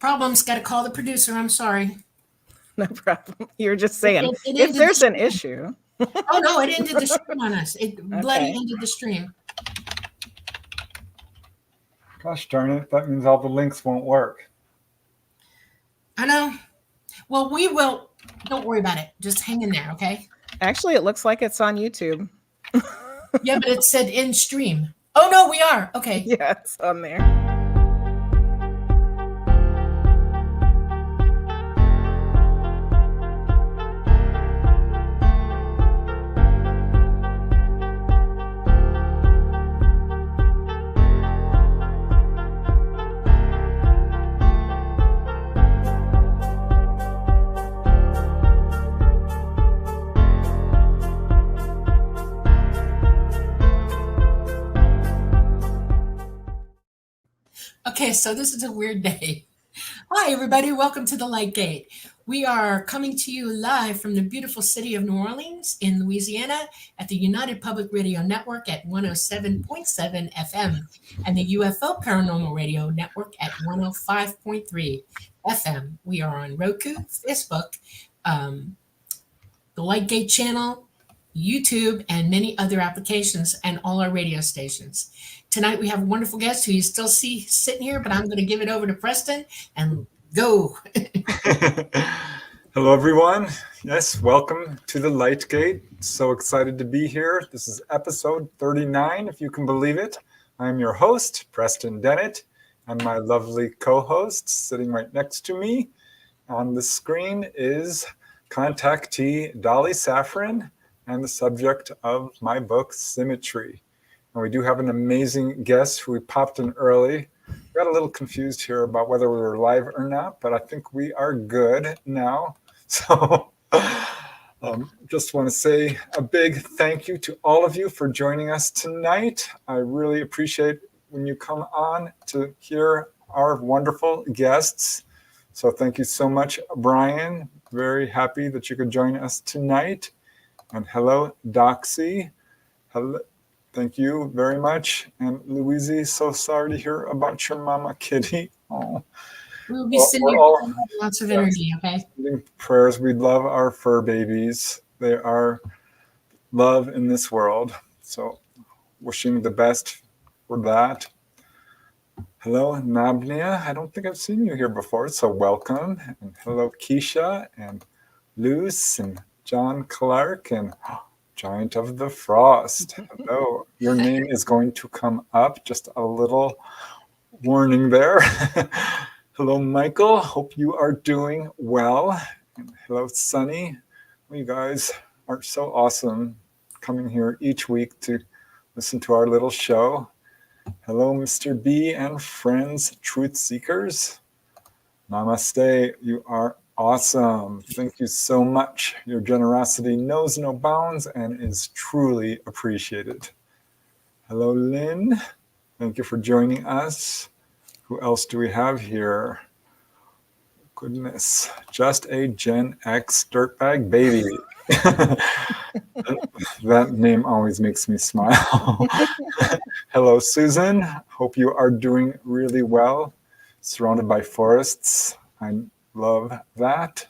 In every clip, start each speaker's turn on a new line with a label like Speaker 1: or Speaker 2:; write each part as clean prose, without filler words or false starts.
Speaker 1: Problems. Got to call the producer. I'm sorry.
Speaker 2: No problem. You're just saying
Speaker 1: It
Speaker 2: if
Speaker 1: ended
Speaker 2: there's
Speaker 1: the
Speaker 2: an issue.
Speaker 1: Oh no! It ended the stream on us. It bloody
Speaker 2: Okay.
Speaker 1: ended the stream.
Speaker 3: Gosh darn it, that means all the links won't work.
Speaker 1: I know. Well, we will. Don't worry about it. Just hang in there, okay?
Speaker 2: Actually, it looks like it's on YouTube.
Speaker 1: Yeah, but it said in stream. Oh no, we are. Okay.
Speaker 2: Yeah, it's on there.
Speaker 1: Okay, so this is a weird day. Hi, everybody. Welcome to the Light Gate. We are coming to you live from the beautiful city of New Orleans in Louisiana at the United Public Radio Network at 107.7 FM and the UFO Paranormal Radio Network at 105.3 FM. We are on Roku, Facebook, the Light Gate channel, YouTube, and many other applications, and all our radio stations. Tonight we have a wonderful guest who you still see sitting here, but I'm going to give it over to Preston and go.
Speaker 3: Hello, everyone. Yes, welcome to the Light Gate. So excited to be here. This is episode 39, if you can believe it. I'm your host, Preston Dennett, and my lovely co-host sitting right next to me on the screen is contactee Dolly Safran and the subject of my book, Symmetry. And we do have an amazing guest who we popped in early. We got a little confused here about whether we were live or not, but I think we are good now. So just want to say a big thank you to all of you for joining us tonight. I really appreciate when you come on to hear our wonderful guests. So thank you so much, Brian. Very happy that you could join us tonight. And hello, Doxy. Hello. Thank you very much. And Louise, so sorry to hear about your mama kitty. Oh.
Speaker 1: We'll be sending lots of energy, okay?
Speaker 3: Prayers. We love our fur babies. They are love in this world. So wishing the best for that. Hello, Nabnia. I don't think I've seen you here before, so welcome. And hello, Keisha and Luce and John Clark and Giant of the Frost. Hello. Your name is going to come up. Just a little warning there. Hello, Michael. Hope you are doing well. And hello, Sunny. Well, you guys are so awesome coming here each week to listen to our little show. Hello, Mr. B and friends, truth seekers. Namaste. You are awesome. Thank you so much. Your generosity knows no bounds and is truly appreciated. Hello, Lynn. Thank you for joining us. Who else do we have here? Goodness, just a Gen X dirtbag baby. That name always makes me smile. Hello, Susan. Hope you are doing really well. Surrounded by forests. I love that.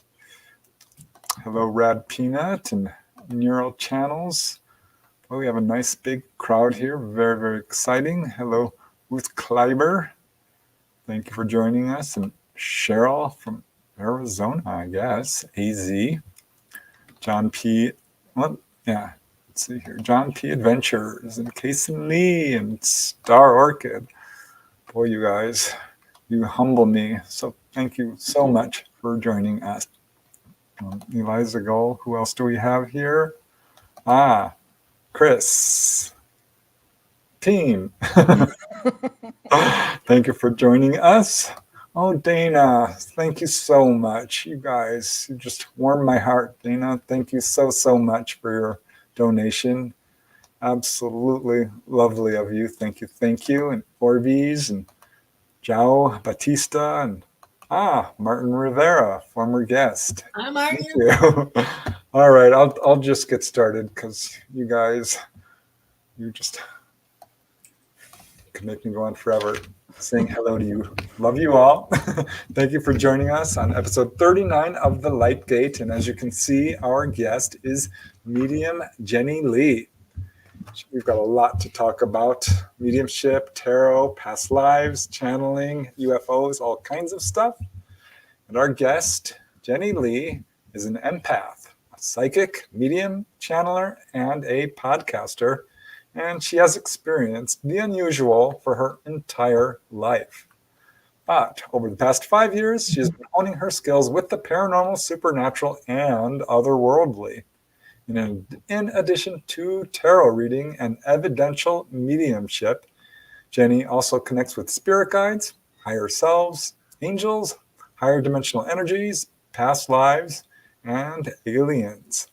Speaker 3: Hello, Rad Peanut and Neural Channels. Oh, we have a nice big crowd here. Very, very exciting. Hello, Ruth Kleiber. Thank you for joining us. And Cheryl from Arizona, I guess. AZ. John P. Well, yeah, let's see here. John P. Adventures and Kason Lee and Star Orchid. Boy, you guys, you humble me. So thank you so much for joining us. Eliza Gull. Who else do we have here? Chris. Team. Thank you for joining us. Oh, Dana, thank you so much. You guys, you just warm my heart. Dana, thank you so, so much for your donation. Absolutely lovely of you. Thank you, thank you. And Orbeez and Jao Batista and Martin Rivera, former guest.
Speaker 1: Hi, Martin.
Speaker 3: Thank you. All right, I'll just get started because you guys, you just can make me go on forever. saying hello to you. Love you all. Thank you for joining us on episode 39 of The Light Gate. And as you can see, our guest is Medium Jenny Lea. We've got a lot to talk about: mediumship, tarot, past lives, channeling, UFOs, all kinds of stuff. And our guest, Jenny Lea, is an empath, a psychic, medium, channeler, and a podcaster. And she has experienced the unusual for her entire life. But over the past 5 years, she has been honing her skills with the paranormal, supernatural, and otherworldly. In addition to tarot reading and evidential mediumship, Jenny also connects with spirit guides, higher selves, angels, higher dimensional energies, past lives, and aliens.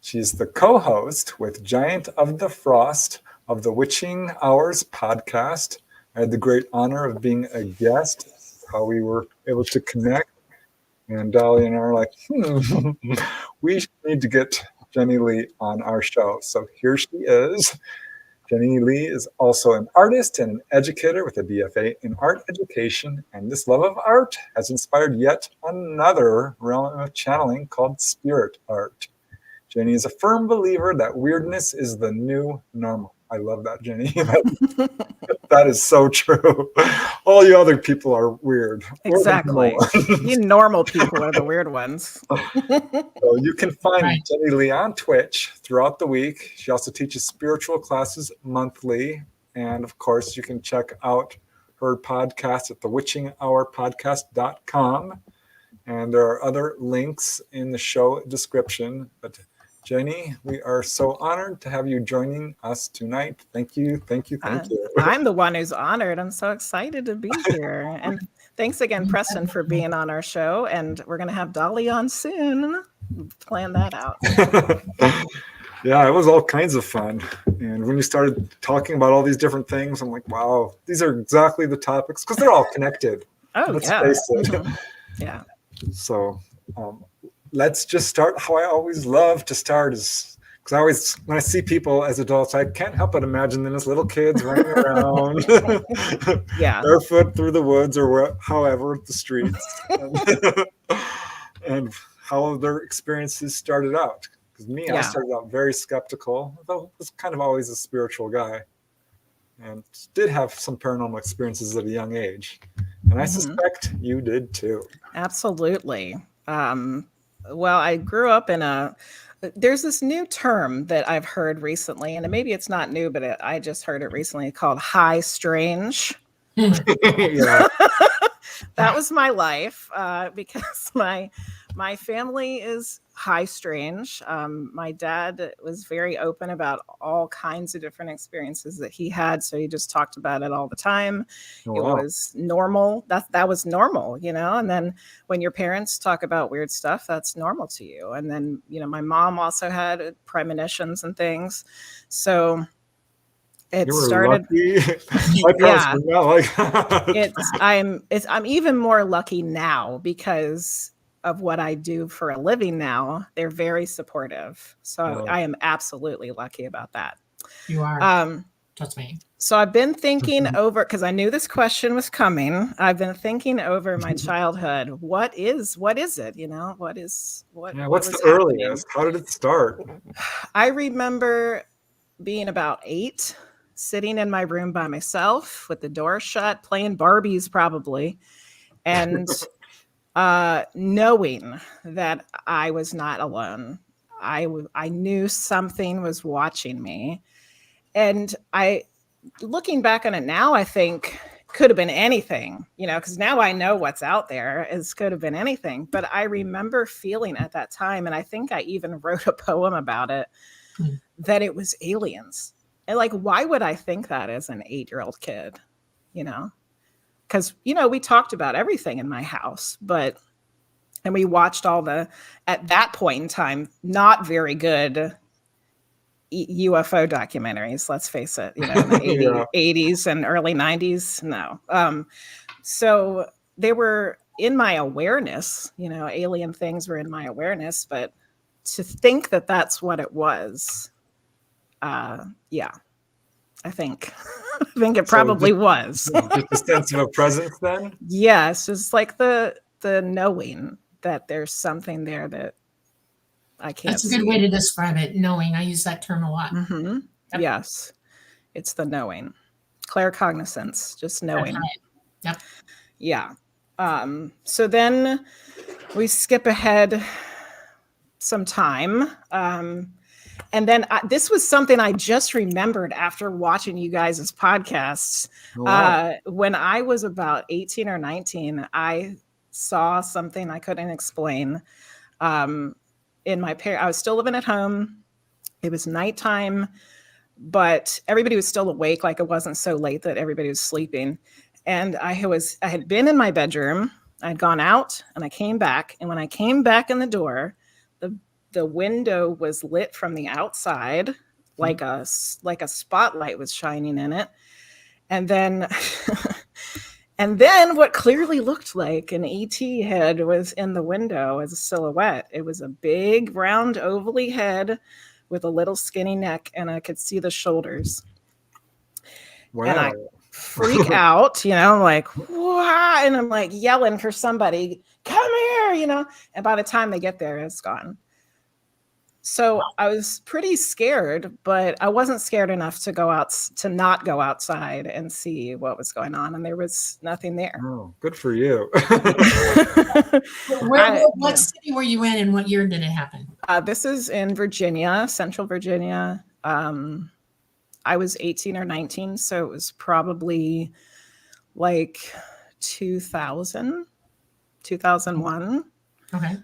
Speaker 3: She's the co-host with Giant of the Frost of the Witching Hours podcast. I had the great honor of being a guest, how we were able to connect. And Dolly and I are like, we need to get Jenny Lea on our show. So here she is. Jenny Lea is also an artist and an educator with a BFA in art education. And this love of art has inspired yet another realm of channeling called spirit art. Jenny is a firm believer that weirdness is the new normal. I love that, Jenny. That is so true. All you other people are weird.
Speaker 2: Exactly. You normal people are the weird ones.
Speaker 3: So you can find
Speaker 1: Right.
Speaker 3: Jenny Lea on Twitch throughout the week. She also teaches spiritual classes monthly. And of course, you can check out her podcast at thewitchinghourpodcast.com. And there are other links in the show description. But Jenny, we are so honored to have you joining us tonight. Thank you, thank you, thank you.
Speaker 2: I'm the one who's honored. I'm so excited to be here. And thanks again, Preston, for being on our show. And we're going to have Dolly on soon. Plan that out.
Speaker 3: Yeah, it was all kinds of fun. And when you started talking about all these different things, I'm like, wow, these are exactly the topics, because they're all connected.
Speaker 2: Oh,
Speaker 3: Let's
Speaker 2: yeah.
Speaker 3: face it.
Speaker 2: Mhm. Yeah.
Speaker 3: So let's just start how I always love to start is, because I always, when I see people as adults, I can't help but imagine them as little kids running around,
Speaker 2: Yeah.
Speaker 3: barefoot through the woods or however the streets, and how their experiences started out. Because me, I
Speaker 2: Yeah.
Speaker 3: started out very skeptical, though I was kind of always a spiritual guy, and did have some paranormal experiences at a young age. And I suspect you did too.
Speaker 2: Absolutely. Well, I grew up there's this new term that I've heard recently, and maybe it's not new, but I just heard it recently, called high strange.
Speaker 3: Yeah.
Speaker 2: That was my life, because my family is high strange. My dad was very open about all kinds of different experiences that he had, so he just talked about it all the time.
Speaker 3: Oh,
Speaker 2: It
Speaker 3: wow.
Speaker 2: was normal. That was normal, And then when your parents talk about weird stuff, that's normal to you. And then my mom also had premonitions and things, so it
Speaker 3: You were
Speaker 2: started.
Speaker 3: lucky. My parents
Speaker 2: Yeah.
Speaker 3: were not like that.
Speaker 2: I'm even more lucky now because of what I do for a living now. They're very supportive. So
Speaker 3: Oh.
Speaker 2: I am absolutely lucky about that.
Speaker 1: You are.
Speaker 2: Um,
Speaker 1: Trust me.
Speaker 2: so I've been thinking over, because I knew this question was coming. I've been thinking over my childhood. What is it? What
Speaker 3: What's
Speaker 2: was
Speaker 3: the
Speaker 2: happening?
Speaker 3: earliest? How did it start?
Speaker 2: I remember being about 8, sitting in my room by myself with the door shut, playing Barbies probably, and knowing that I was not alone. I knew something was watching me. And looking back on it now, I think could have been anything, because now I know what's out there. It could have been anything. But I remember feeling at that time, and I think I even wrote a poem about it, that it was aliens. And why would I think that as an 8-year-old kid? Because, we talked about everything in my house, and we watched at that point in time, not very good UFO documentaries, let's face it, in the 80s and early 90s. No. So they were in my awareness, alien things were in my awareness, but to think that that's what it was, yeah. I think. I think it probably was.
Speaker 3: Just a sense of a presence then?
Speaker 2: Yes, it's like the knowing that there's something there that I can't
Speaker 1: That's a
Speaker 2: see.
Speaker 1: good way to describe it. Knowing. I use that term a lot.
Speaker 2: Mm-hmm.
Speaker 1: Yep.
Speaker 2: Yes, it's the knowing, claircognizance, just knowing.
Speaker 1: Right. Yep.
Speaker 2: Yeah. So then we skip ahead some time. And then this was something I just remembered after watching you guys' podcasts.
Speaker 3: Wow.
Speaker 2: When I was about 18 or 19, I saw something I couldn't explain. I was still living at home. It was nighttime, but everybody was still awake. Like, it wasn't so late that everybody was sleeping. And I had been in my bedroom. I'd gone out and I came back. And when I came back in the door, the window was lit from the outside, like a spotlight was shining in it. And then and then what clearly looked like an ET head was in the window as a silhouette. It was a big, round, ovally head with a little skinny neck, and I could see the shoulders.
Speaker 3: Wow.
Speaker 2: And I freak out, like, wah, and I'm like yelling for somebody, come here, and by the time they get there, it's gone. So I was pretty scared, but I wasn't scared enough to not go outside and see what was going on. And there was nothing there.
Speaker 3: Oh, good for you.
Speaker 1: What city were you in and what year did it happen?
Speaker 2: This is in Virginia, Central Virginia. I was 18 or 19, so it was probably like 2000, 2001.
Speaker 1: Okay.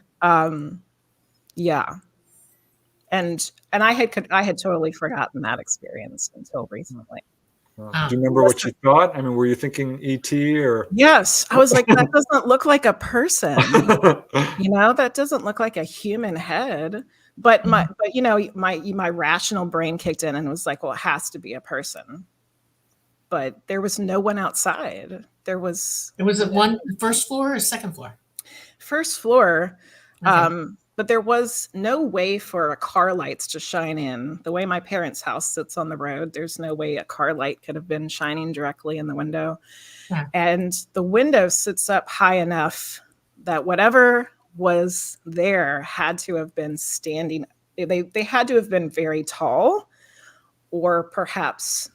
Speaker 2: Yeah. And I had totally forgotten that experience until recently.
Speaker 3: Do you remember what you thought? I mean, were you thinking ET or?
Speaker 2: Yes, I was like, that doesn't look like a person. That doesn't look like a human head. But my rational brain kicked in and was like, well, it has to be a person. But there was no one outside. Was
Speaker 1: it first floor or second floor?
Speaker 2: First floor.
Speaker 1: Okay.
Speaker 2: But there was no way for car lights to shine in. The way my parents' house sits on the road, there's no way a car light could have been shining directly in the window. Yeah. And the window sits up high enough that whatever was there had to have been standing. They had to have been very tall, or perhaps,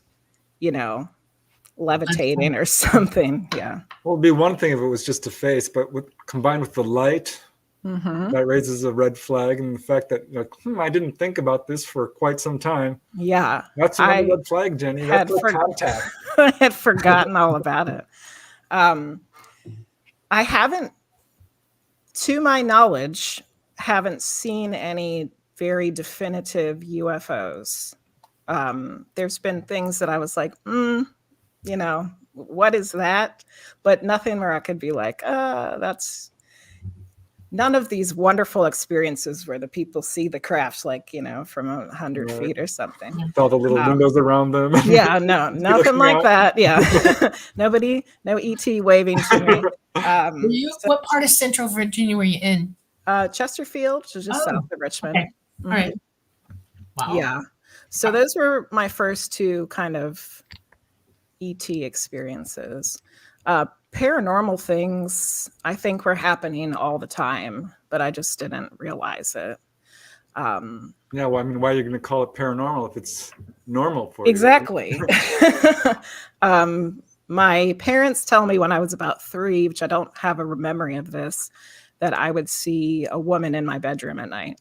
Speaker 2: levitating or something. Yeah.
Speaker 3: Well, it'd be one thing if it was just a face, but combined with the light, that raises a red flag. And the fact that I didn't think about this for quite some time.
Speaker 2: Yeah.
Speaker 3: That's another red flag, Jenny. That's contact.
Speaker 2: I had forgotten all about it. I haven't, to my knowledge, seen any very definitive UFOs. There's been things that I was like, what is that? But nothing where I could be like, that's none of these wonderful experiences where the people see the crafts from 100 feet or something.
Speaker 3: With all the little windows around them.
Speaker 2: Yeah, no, nothing like that. Yeah. No ET waving to me.
Speaker 1: What part of Central Virginia were you in?
Speaker 2: Chesterfield, which is just south of Richmond.
Speaker 1: Okay. All right. Wow.
Speaker 2: Yeah. So those were my first two kind of ET experiences. Paranormal things, I think, were happening all the time, but I just didn't realize it.
Speaker 3: Yeah, well, I mean, why are you going to call it paranormal if it's normal for
Speaker 2: exactly.
Speaker 3: you?
Speaker 2: Exactly. My parents tell me when I was about 3, which I don't have a memory of this, that I would see a woman in my bedroom at night.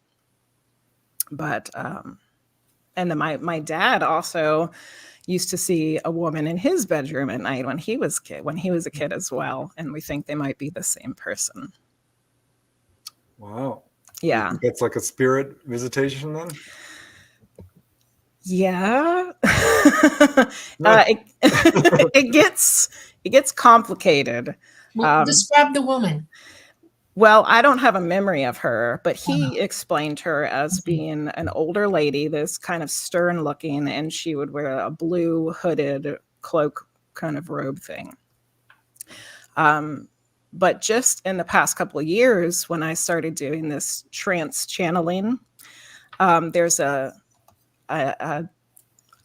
Speaker 2: But, and then my dad also used to see a woman in his bedroom at night when he was a kid as well. And we think they might be the same person.
Speaker 3: Wow.
Speaker 2: Yeah.
Speaker 3: That's like a spirit visitation then?
Speaker 2: Yeah. It gets complicated.
Speaker 1: Well, describe the woman.
Speaker 2: Well, I don't have a memory of her, but he explained her as being an older lady, this kind of stern looking, and she would wear a blue hooded cloak kind of robe thing. But just in the past couple of years, when I started doing this trance channeling, there's I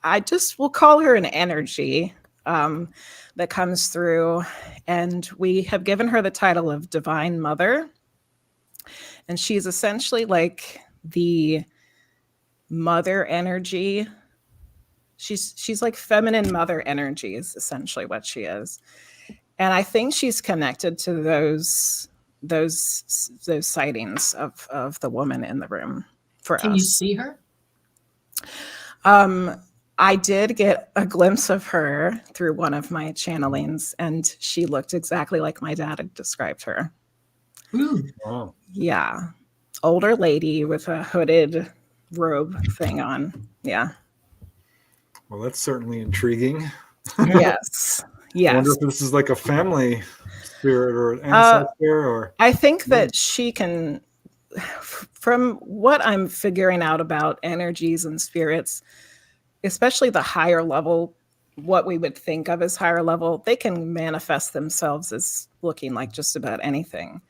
Speaker 2: I just will call her an energy that comes through. And we have given her the title of Divine Mother. And she's essentially like the mother energy. She's like feminine mother energy is essentially what she is. And I think she's connected to those sightings of the woman in the room for
Speaker 1: Can
Speaker 2: us.
Speaker 1: you see her?
Speaker 2: I did get a glimpse of her through one of my channelings, and she looked exactly like my dad had described her.
Speaker 1: Ooh.
Speaker 3: Wow.
Speaker 2: Yeah. Older lady with a hooded robe thing on. Yeah.
Speaker 3: Well, that's certainly intriguing.
Speaker 2: Yes.
Speaker 3: I
Speaker 2: Yes.
Speaker 3: wonder if this is like a family spirit or an ancestor or.
Speaker 2: I think that she can, from what I'm figuring out about energies and spirits, especially the higher level, what we would think of as higher level, they can manifest themselves as looking like just about anything.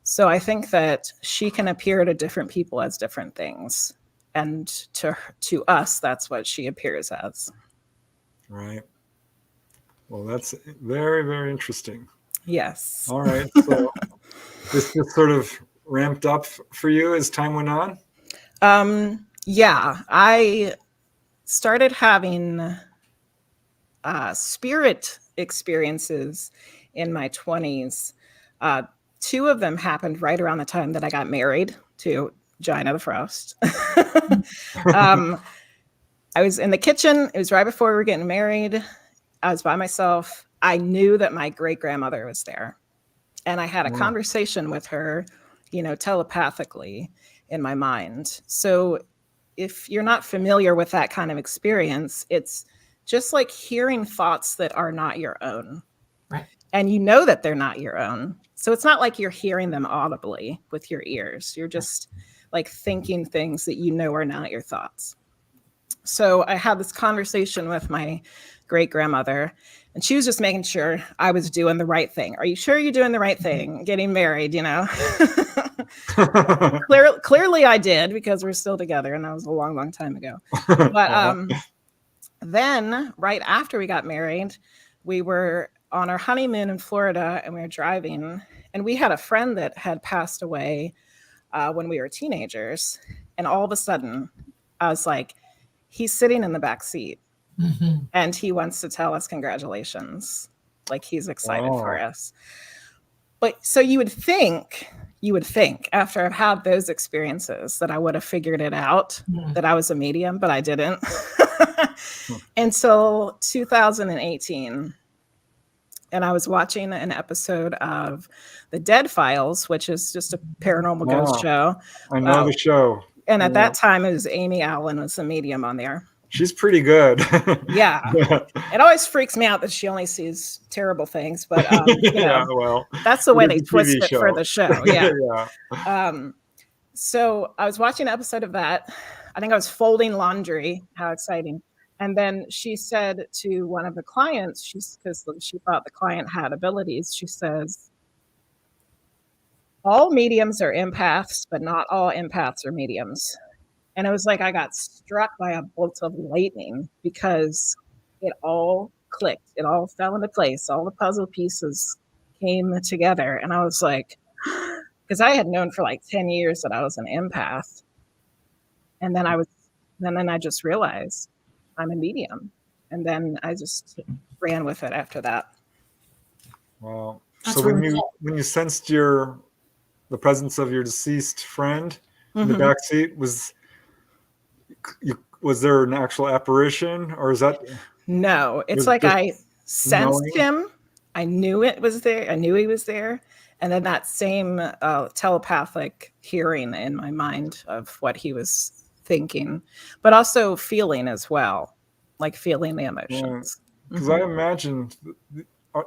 Speaker 2: So I think that she can appear to different people as different things. And to us, that's what she appears as.
Speaker 3: Right. Well, that's very, very interesting.
Speaker 2: Yes.
Speaker 3: All right. So this just sort of ramped up for you as time went on?
Speaker 2: Yeah. I started having spirit experiences in my 20s. Two of them happened right around the time that I got married to Gina the Frost. I was in the kitchen. It was right before we were getting married. I was by myself. I knew that my great-grandmother was there. And I had a conversation with her, telepathically in my mind. So if you're not familiar with that kind of experience, it's just like hearing thoughts that are not your own.
Speaker 1: Right.
Speaker 2: And you know that they're not your own. So it's not like you're hearing them audibly with your ears. You're just like thinking things that you know are not your thoughts. So I had this conversation with my great-grandmother, and she was just making sure I was doing the right thing. Are you sure you're doing the right thing? Getting married, Clearly I did, because we're still together, and that was a long, long time ago. But then right after we got married, we were on our honeymoon in Florida, and we were driving, and we had a friend that had passed away when we were teenagers. And all of a sudden I was like, he's sitting in the back seat.
Speaker 1: Mm-hmm.
Speaker 2: And he wants to tell us congratulations. Like he's excited for us. But so you would think after I've had those experiences that I would have figured it out, that I was a medium, but I didn't. Until 2018. And I was watching an episode of The Dead Files, which is just a paranormal ghost show.
Speaker 3: I know the show.
Speaker 2: And at that time, it was Amy Allen was a medium on there.
Speaker 3: She's pretty good.
Speaker 2: Yeah. It always freaks me out that she only sees terrible things, but that's the way they twist it for the show. Yeah. So I was watching an episode of that. I think I was folding laundry. How exciting. And then she said to one of the clients, because she thought the client had abilities, she says, all mediums are empaths, but not all empaths are mediums. And it was like I got struck by a bolt of lightning, because it all clicked. It all fell into place. All the puzzle pieces came together. And I was like, because I had known for like 10 years that I was an empath. And then I just realized I'm a medium. And then I just ran with it after that.
Speaker 3: Wow.
Speaker 1: That's
Speaker 3: So when you sensed the presence of your deceased friend in the back seat, was there an actual apparition, or is that?
Speaker 2: No, it's like I sensed him. I knew it was there. I knew he was there. And then that same telepathic hearing in my mind of what he was thinking, but also feeling as well, like feeling the emotions.
Speaker 3: Because I imagine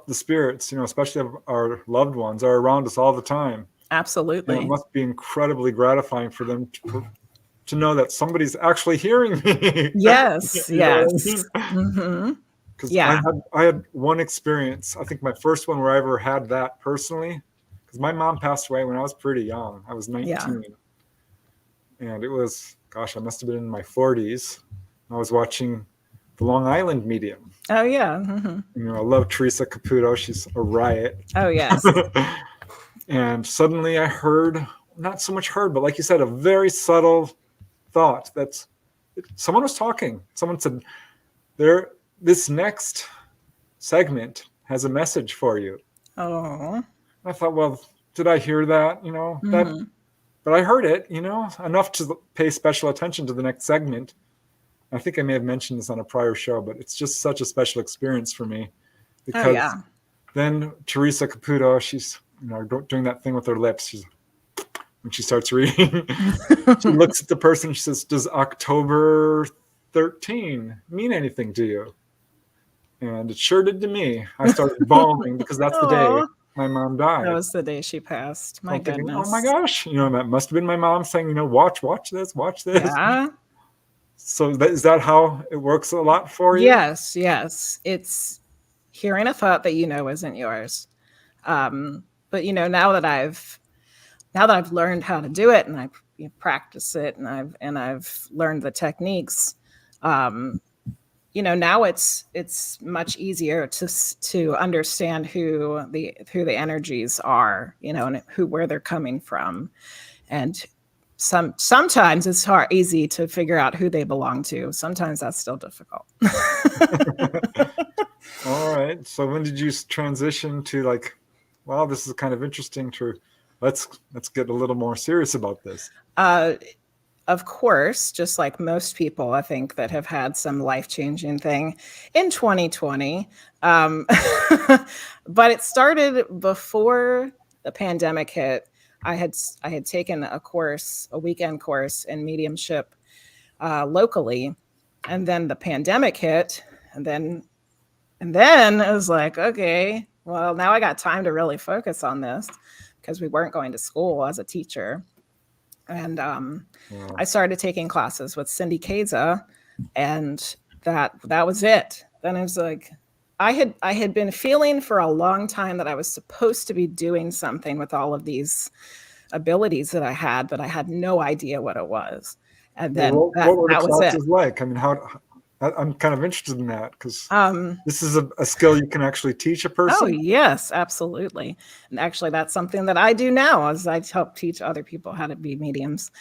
Speaker 3: the spirits, especially of our loved ones, are around us all the time.
Speaker 2: Absolutely.
Speaker 3: And it must be incredibly gratifying for them to know that somebody's actually hearing me.
Speaker 2: Yes, yes.
Speaker 3: Because I had one experience, I think my first one where I ever had that personally, because my mom passed away when I was pretty young. I was 19. And it was, I must have been in my 40s. I was watching the Long Island medium.
Speaker 2: Oh, yeah. Mm-hmm.
Speaker 3: You know, I love Teresa Caputo. She's a riot.
Speaker 2: Oh, yes.
Speaker 3: And suddenly I heard, not so much heard, but like you said, a very subtle thought that someone was talking. Someone said, this next segment has a message for you.
Speaker 2: Oh.
Speaker 3: I thought, well, did I hear that? You know,
Speaker 2: Mm-hmm.
Speaker 3: but I heard it, you know, enough to pay special attention to the next segment. I think I may have mentioned this on a prior show, but it's just such a special experience for me because then Teresa Caputo, she's, you know, doing that thing with her lips. When she starts reading, she looks at the person. She says, "Does October 13 mean anything to you?" And it sure did to me. I started bawling because that's the day my mom died.
Speaker 2: That was the day she passed. My goodness.
Speaker 3: Thinking, oh my gosh. You know, that must have been my mom saying, you know, watch this.
Speaker 2: Yeah.
Speaker 3: So is that how it works a lot for you?
Speaker 2: Yes. It's hearing a thought that you know isn't yours. But you know, now that I've learned how to do it and I practice it and I've learned the techniques, you know, now it's much easier to understand who the energies are, you know, and where they're coming from. And sometimes it's easy to figure out who they belong to. Sometimes that's still difficult.
Speaker 3: All right. So when did you transition to like, wow, this is kind of interesting let's get a little more serious about this?
Speaker 2: Of course, just like most people, I think, that have had some life-changing thing in 2020. But it started before the pandemic hit. I had taken a weekend course in mediumship locally, and then the pandemic hit, and then it was like, okay, well, now I got time to really focus on this because we weren't going to school as a teacher. And I started taking classes with Cindy Kaza, and that was it. Then it was like, I had been feeling for a long time that I was supposed to be doing something with all of these abilities that I had, but I had no idea what it was. And then
Speaker 3: what were the classes
Speaker 2: was it.
Speaker 3: like? I mean, I'm kind of interested in that because this is a skill you can actually teach a person.
Speaker 2: Oh, yes, absolutely. And actually, that's something that I do now, as I help teach other people how to be mediums.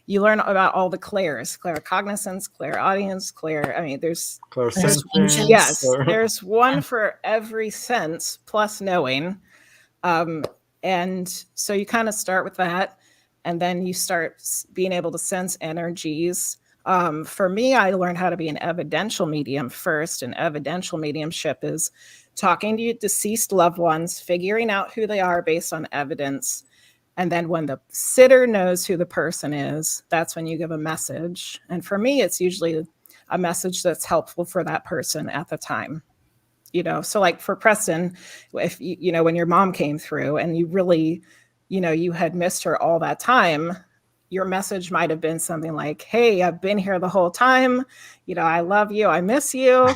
Speaker 2: You learn about all the clairs: claircognizance, clairaudience, there's
Speaker 3: clairsentience.
Speaker 2: Yes, there's one for every sense plus knowing. And so you kind of start with that, and then you start being able to sense energies. For me, I learned how to be an evidential medium first, and evidential mediumship is talking to your deceased loved ones, figuring out who they are based on evidence. And then when the sitter knows who the person is, that's when you give a message. And for me, it's usually a message that's helpful for that person at the time. You know, so like for Preston, if you know, when your mom came through and you really, you know, you had missed her all that time, your message might have been something like, "Hey, I've been here the whole time. You know, I love you. I miss you."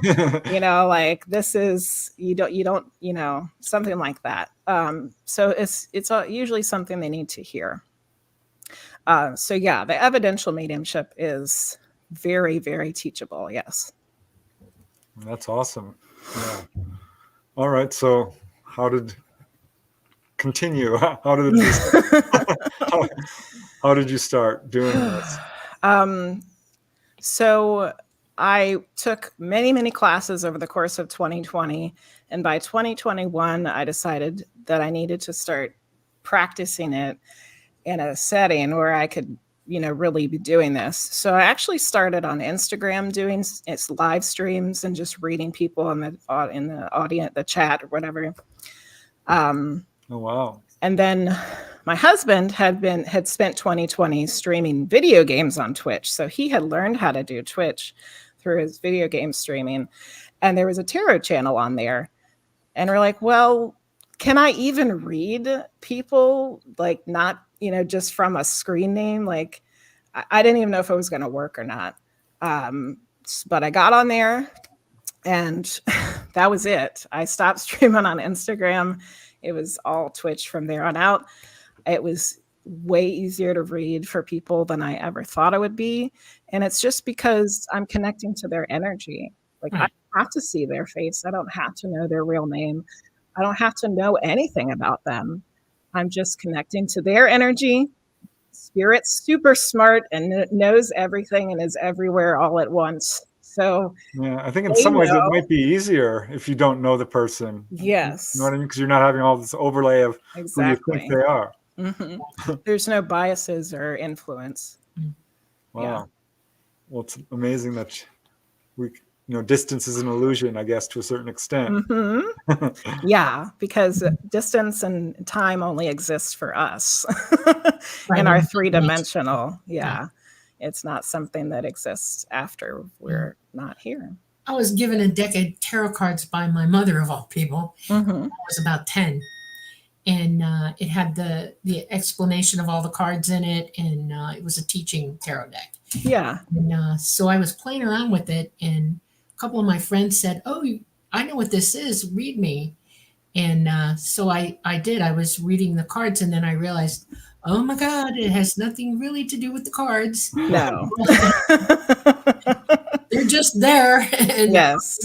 Speaker 2: You know, like this is, you don't, you know, something like that. So it's usually something they need to hear. So yeah, the evidential mediumship is very, very teachable. Yes.
Speaker 3: That's awesome. Yeah. All right. So how did you start doing this?
Speaker 2: So I took many, many classes over the course of 2020. And by 2021, I decided that I needed to start practicing it in a setting where I could, you know, really be doing this. So I actually started on Instagram doing its live streams and just reading people in the audience, the chat or whatever.
Speaker 3: Oh, wow.
Speaker 2: And then my husband had spent 2020 streaming video games on Twitch. So he had learned how to do Twitch through his video game streaming. And there was a tarot channel on there. And we're like, well, can I even read people? Like not, you know, just from a screen name? Like I didn't even know if it was going to work or not. But I got on there and that was it. I stopped streaming on Instagram. It was all Twitch from there on out. It was way easier to read for people than I ever thought it would be. And it's just because I'm connecting to their energy. Like, I
Speaker 1: Right.
Speaker 2: don't have to see their face. I don't have to know their real name. I don't have to know anything about them. I'm just connecting to their energy. Spirit's super smart and knows everything and is everywhere all at once. So
Speaker 3: Yeah, I think in
Speaker 2: they
Speaker 3: some ways it
Speaker 2: know.
Speaker 3: might be easier if you don't know the person. You know
Speaker 2: Yes,
Speaker 3: what I mean? Because you're not having all this overlay of who you think
Speaker 2: exactly.
Speaker 3: they are.
Speaker 2: There's no biases or influence.
Speaker 3: Wow.
Speaker 2: Yeah.
Speaker 3: Well, it's amazing that distance is an illusion, I guess, to a certain extent.
Speaker 2: Yeah, because distance and time only exists for us
Speaker 1: Right.
Speaker 2: in our
Speaker 1: And
Speaker 2: three-dimensional. Yeah. It's not something that exists after we're not here.
Speaker 1: I was given a deck of tarot cards by my mother, of all people. I was about 10. And it had the explanation of all the cards in it. And it was a teaching tarot deck.
Speaker 2: Yeah.
Speaker 1: And so I was playing around with it. And a couple of my friends said, "Oh, I know what this is. Read me." And so I did. I was reading the cards. And then I realized, oh my God, it has nothing really to do with the cards.
Speaker 2: No.
Speaker 1: They're just there. And
Speaker 2: Yes.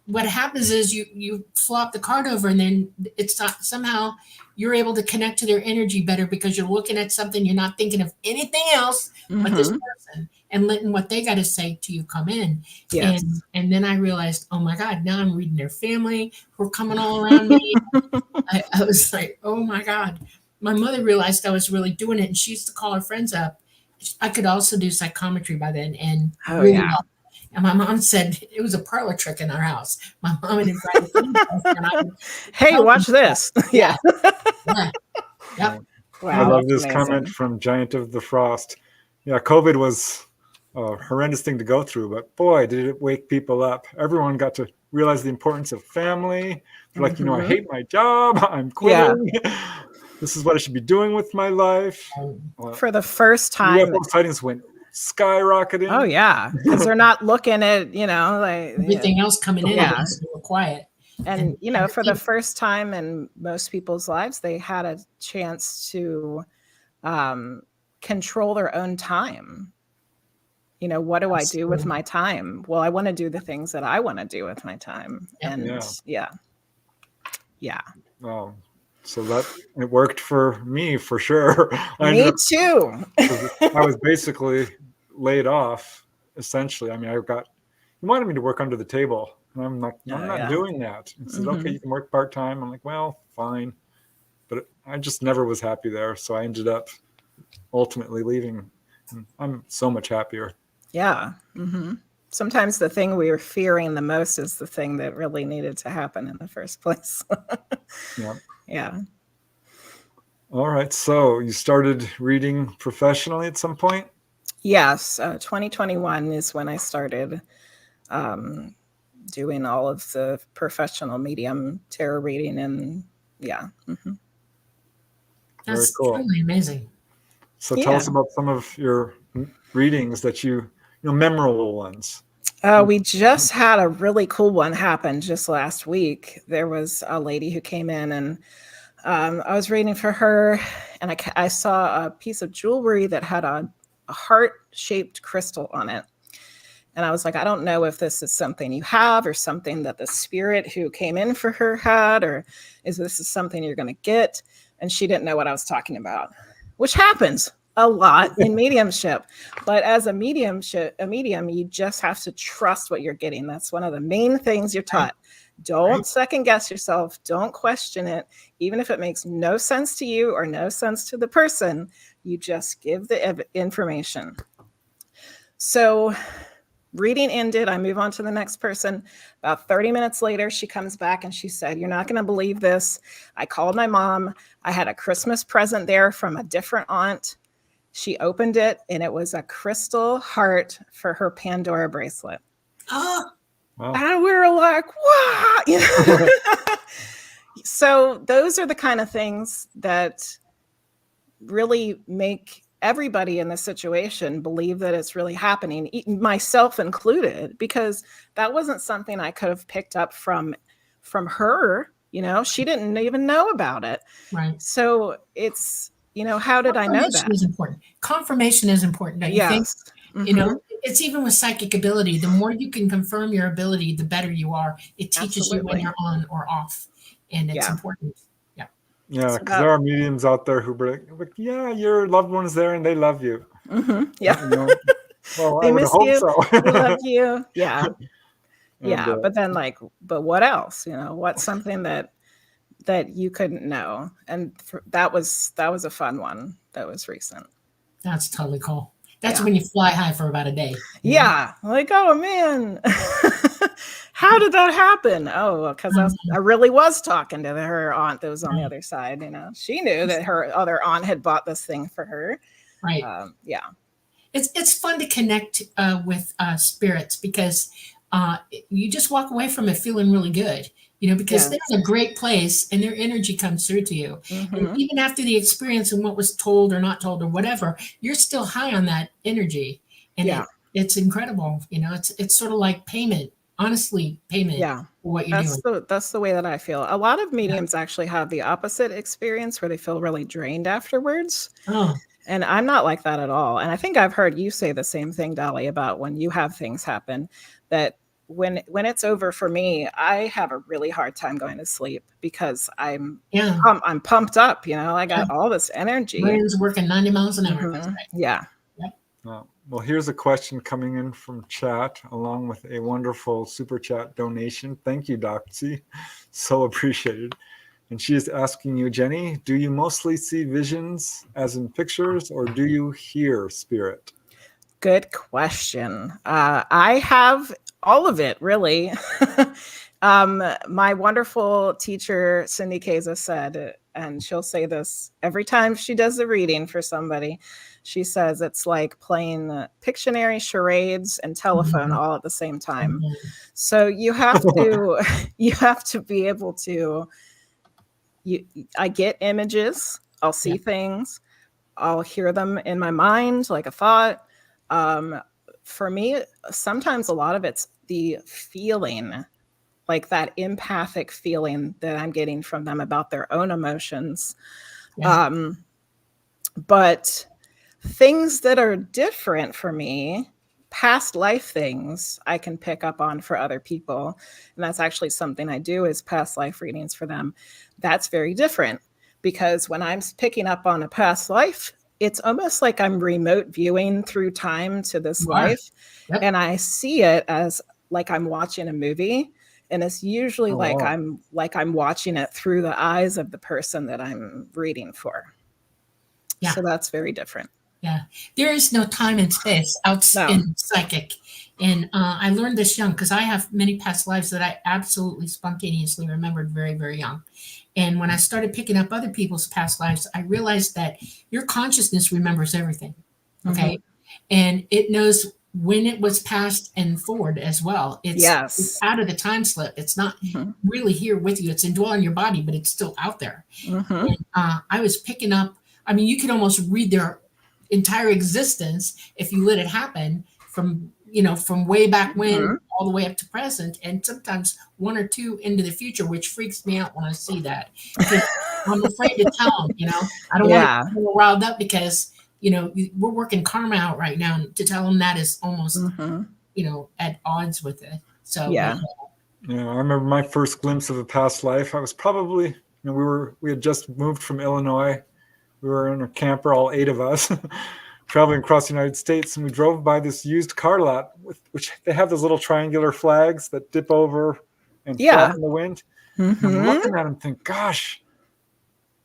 Speaker 1: what happens is you flop the card over, and then it's not, somehow you're able to connect to their energy better because you're looking at something, you're not thinking of anything else but this person and letting what they got to say to you come in.
Speaker 2: Yes.
Speaker 1: And then I realized, oh my God, now I'm reading their family who are coming all around me. I was like, oh my God. My mother realized I was really doing it, and she used to call her friends up. I could also do psychometry by then, and really
Speaker 2: yeah.
Speaker 1: well. And my mom said it was a parlor trick in our house. My mom had invited me, and I would
Speaker 2: Hey, watch this. Yeah.
Speaker 1: yeah. Yep.
Speaker 2: Wow,
Speaker 3: I love
Speaker 2: that's
Speaker 3: this comment
Speaker 2: amazing.
Speaker 3: from Giant of the Frost. Yeah, COVID was a horrendous thing to go through, but boy, did it wake people up. Everyone got to realize the importance of family. They're like, I hate my job. I'm quitting. This is what I should be doing with my life.
Speaker 2: For the first time.
Speaker 3: UFO sightings went skyrocketing.
Speaker 2: Oh, yeah. Because they're not looking at, like
Speaker 1: everything else coming in.
Speaker 2: Yeah.
Speaker 1: They were quiet.
Speaker 2: And, for the first time in most people's lives, they had a chance to control their own time. What do I do with my time? Well, I want to do the things that I want to do with my time. And yeah.
Speaker 3: Oh, so that it worked for me for sure.
Speaker 2: Me too.
Speaker 3: I was basically laid off, essentially. I mean, he wanted me to work under the table. And I'm like, I'm not doing that. He said, okay, you can work part-time. I'm like, well, fine. But I just never was happy there. So I ended up ultimately leaving. And I'm so much happier.
Speaker 2: Yeah. Sometimes the thing we were fearing the most is the thing that really needed to happen in the first place. Yeah.
Speaker 3: All right. So you started reading professionally at some point?
Speaker 2: Yes. 2021 is when I started doing all of the professional medium tarot reading. And
Speaker 1: That's
Speaker 3: very cool.
Speaker 1: truly amazing.
Speaker 3: So tell us about some of your readings that memorable ones.
Speaker 2: We just had a really cool one happen just last week. There was a lady who came in, and I was reading for her, and I saw a piece of jewelry that had a heart-shaped crystal on it. And I was like, I don't know if this is something you have or something that the spirit who came in for her had, or is this something you're going to get? And she didn't know what I was talking about, which happens a lot in mediumship. But as a medium, you just have to trust what you're getting. That's one of the main things you're taught. Don't second guess yourself. Don't question it. Even if it makes no sense to you or no sense to the person, you just give the information. So reading ended. I move on to the next person. About 30 minutes later, she comes back and she said, "You're not going to believe this. I called my mom. I had a Christmas present there from a different aunt. She opened it, and it was a crystal heart for her Pandora bracelet."
Speaker 1: Oh,
Speaker 3: wow.
Speaker 2: And we were like, wow. So those are the kind of things that really make everybody in the situation believe that it's really happening, myself included, because that wasn't something I could have picked up from her. She didn't even know about it.
Speaker 1: Right.
Speaker 2: So it's how did I know
Speaker 1: Confirmation
Speaker 2: that?
Speaker 1: is important. Confirmation is important, don't you think?
Speaker 2: Yes.
Speaker 1: You know, it's even with psychic ability. The more you can confirm your ability, the better you are. It teaches you when
Speaker 2: Absolutely.
Speaker 1: you're on or off, and it's
Speaker 2: Yeah.
Speaker 1: important. Yeah.
Speaker 3: Yeah,
Speaker 2: So
Speaker 3: because there
Speaker 2: that,
Speaker 3: are mediums out there who be like, yeah, your loved one's there and they love you.
Speaker 2: yeah.
Speaker 3: You know, well, I
Speaker 2: They
Speaker 3: would
Speaker 2: miss
Speaker 3: hope
Speaker 2: you.
Speaker 3: so.
Speaker 2: They love you. Yeah.
Speaker 3: And
Speaker 2: Yeah. But then but what else? What's something that you couldn't know? And that was a fun one. That was recent.
Speaker 1: That's totally cool. That's
Speaker 2: Yeah.
Speaker 1: when you fly high for about a day.
Speaker 2: Yeah. Like, oh man. How did that happen? Oh, because I really was talking to her aunt that was on the other side. She knew that her other aunt had bought this thing for her.
Speaker 1: Right.
Speaker 2: Yeah.
Speaker 1: It's fun to connect with spirits because you just walk away from it feeling really good, because they're in a great place and their energy comes through to you. And even after the experience and what was told or not told or whatever, you're still high on that energy. And it's incredible. It's sort of like payment, honestly, payment for what you're doing.
Speaker 2: That's the way that I feel. A lot of mediums actually have the opposite experience where they feel really drained afterwards.
Speaker 1: Oh,
Speaker 2: And I'm not like that at all. And I think I've heard you say the same thing, Dolly, about when you have things happen, that when it's over for me, I have a really hard time going to sleep because I'm pumped up. I got all this energy.
Speaker 1: Brain's working 90 miles an hour. That's right.
Speaker 2: Yeah.
Speaker 3: Well, here's a question coming in from chat along with a wonderful super chat donation. Thank you, Doxy. So appreciated. And she is asking you, Jenny, do you mostly see visions as in pictures or do you hear spirit?
Speaker 2: Good question. I have all of it, really. My wonderful teacher, Cindy Keza, said, and she'll say this every time she does a reading for somebody, she says it's like playing Pictionary, charades, and telephone all at the same time. So you have to be able to. I get images. I'll see things. I'll hear them in my mind, like a thought. For me, sometimes a lot of it's the feeling, like that empathic feeling that I'm getting from them about their own emotions. But things that are different for me, past life things, I can pick up on for other people. And that's actually something I do, is past life readings for them. That's very different because when I'm picking up on a past life, it's almost like I'm remote viewing through time to this life. And I see it as like I'm watching a movie. And it's usually I'm watching it through the eyes of the person that I'm reading for. So that's very different.
Speaker 1: Yeah, there is no time and space in psychic. And I learned this young because I have many past lives that I absolutely spontaneously remembered very, very young. And when I started picking up other people's past lives, I realized that your consciousness remembers everything. Okay. And it knows when it was past and forward as well. It's out of the time slip. It's not really here with you. It's indwelling your body, but it's still out there. And, I was picking up, you could almost read their entire existence if you let it happen from way back when all the way up to present, and sometimes one or two into the future, which freaks me out when I see that. I'm afraid to tell them, I don't want to get riled up because, we're working karma out right now, and to tell them that is almost, at odds with it. So,
Speaker 3: I remember my first glimpse of a past life. I was probably, we had just moved from Illinois. We were in a camper, all 8 of us, traveling across the United States, and we drove by this used car lot, which they have those little triangular flags that dip over and flap in the wind. And I'm looking at them and think, gosh,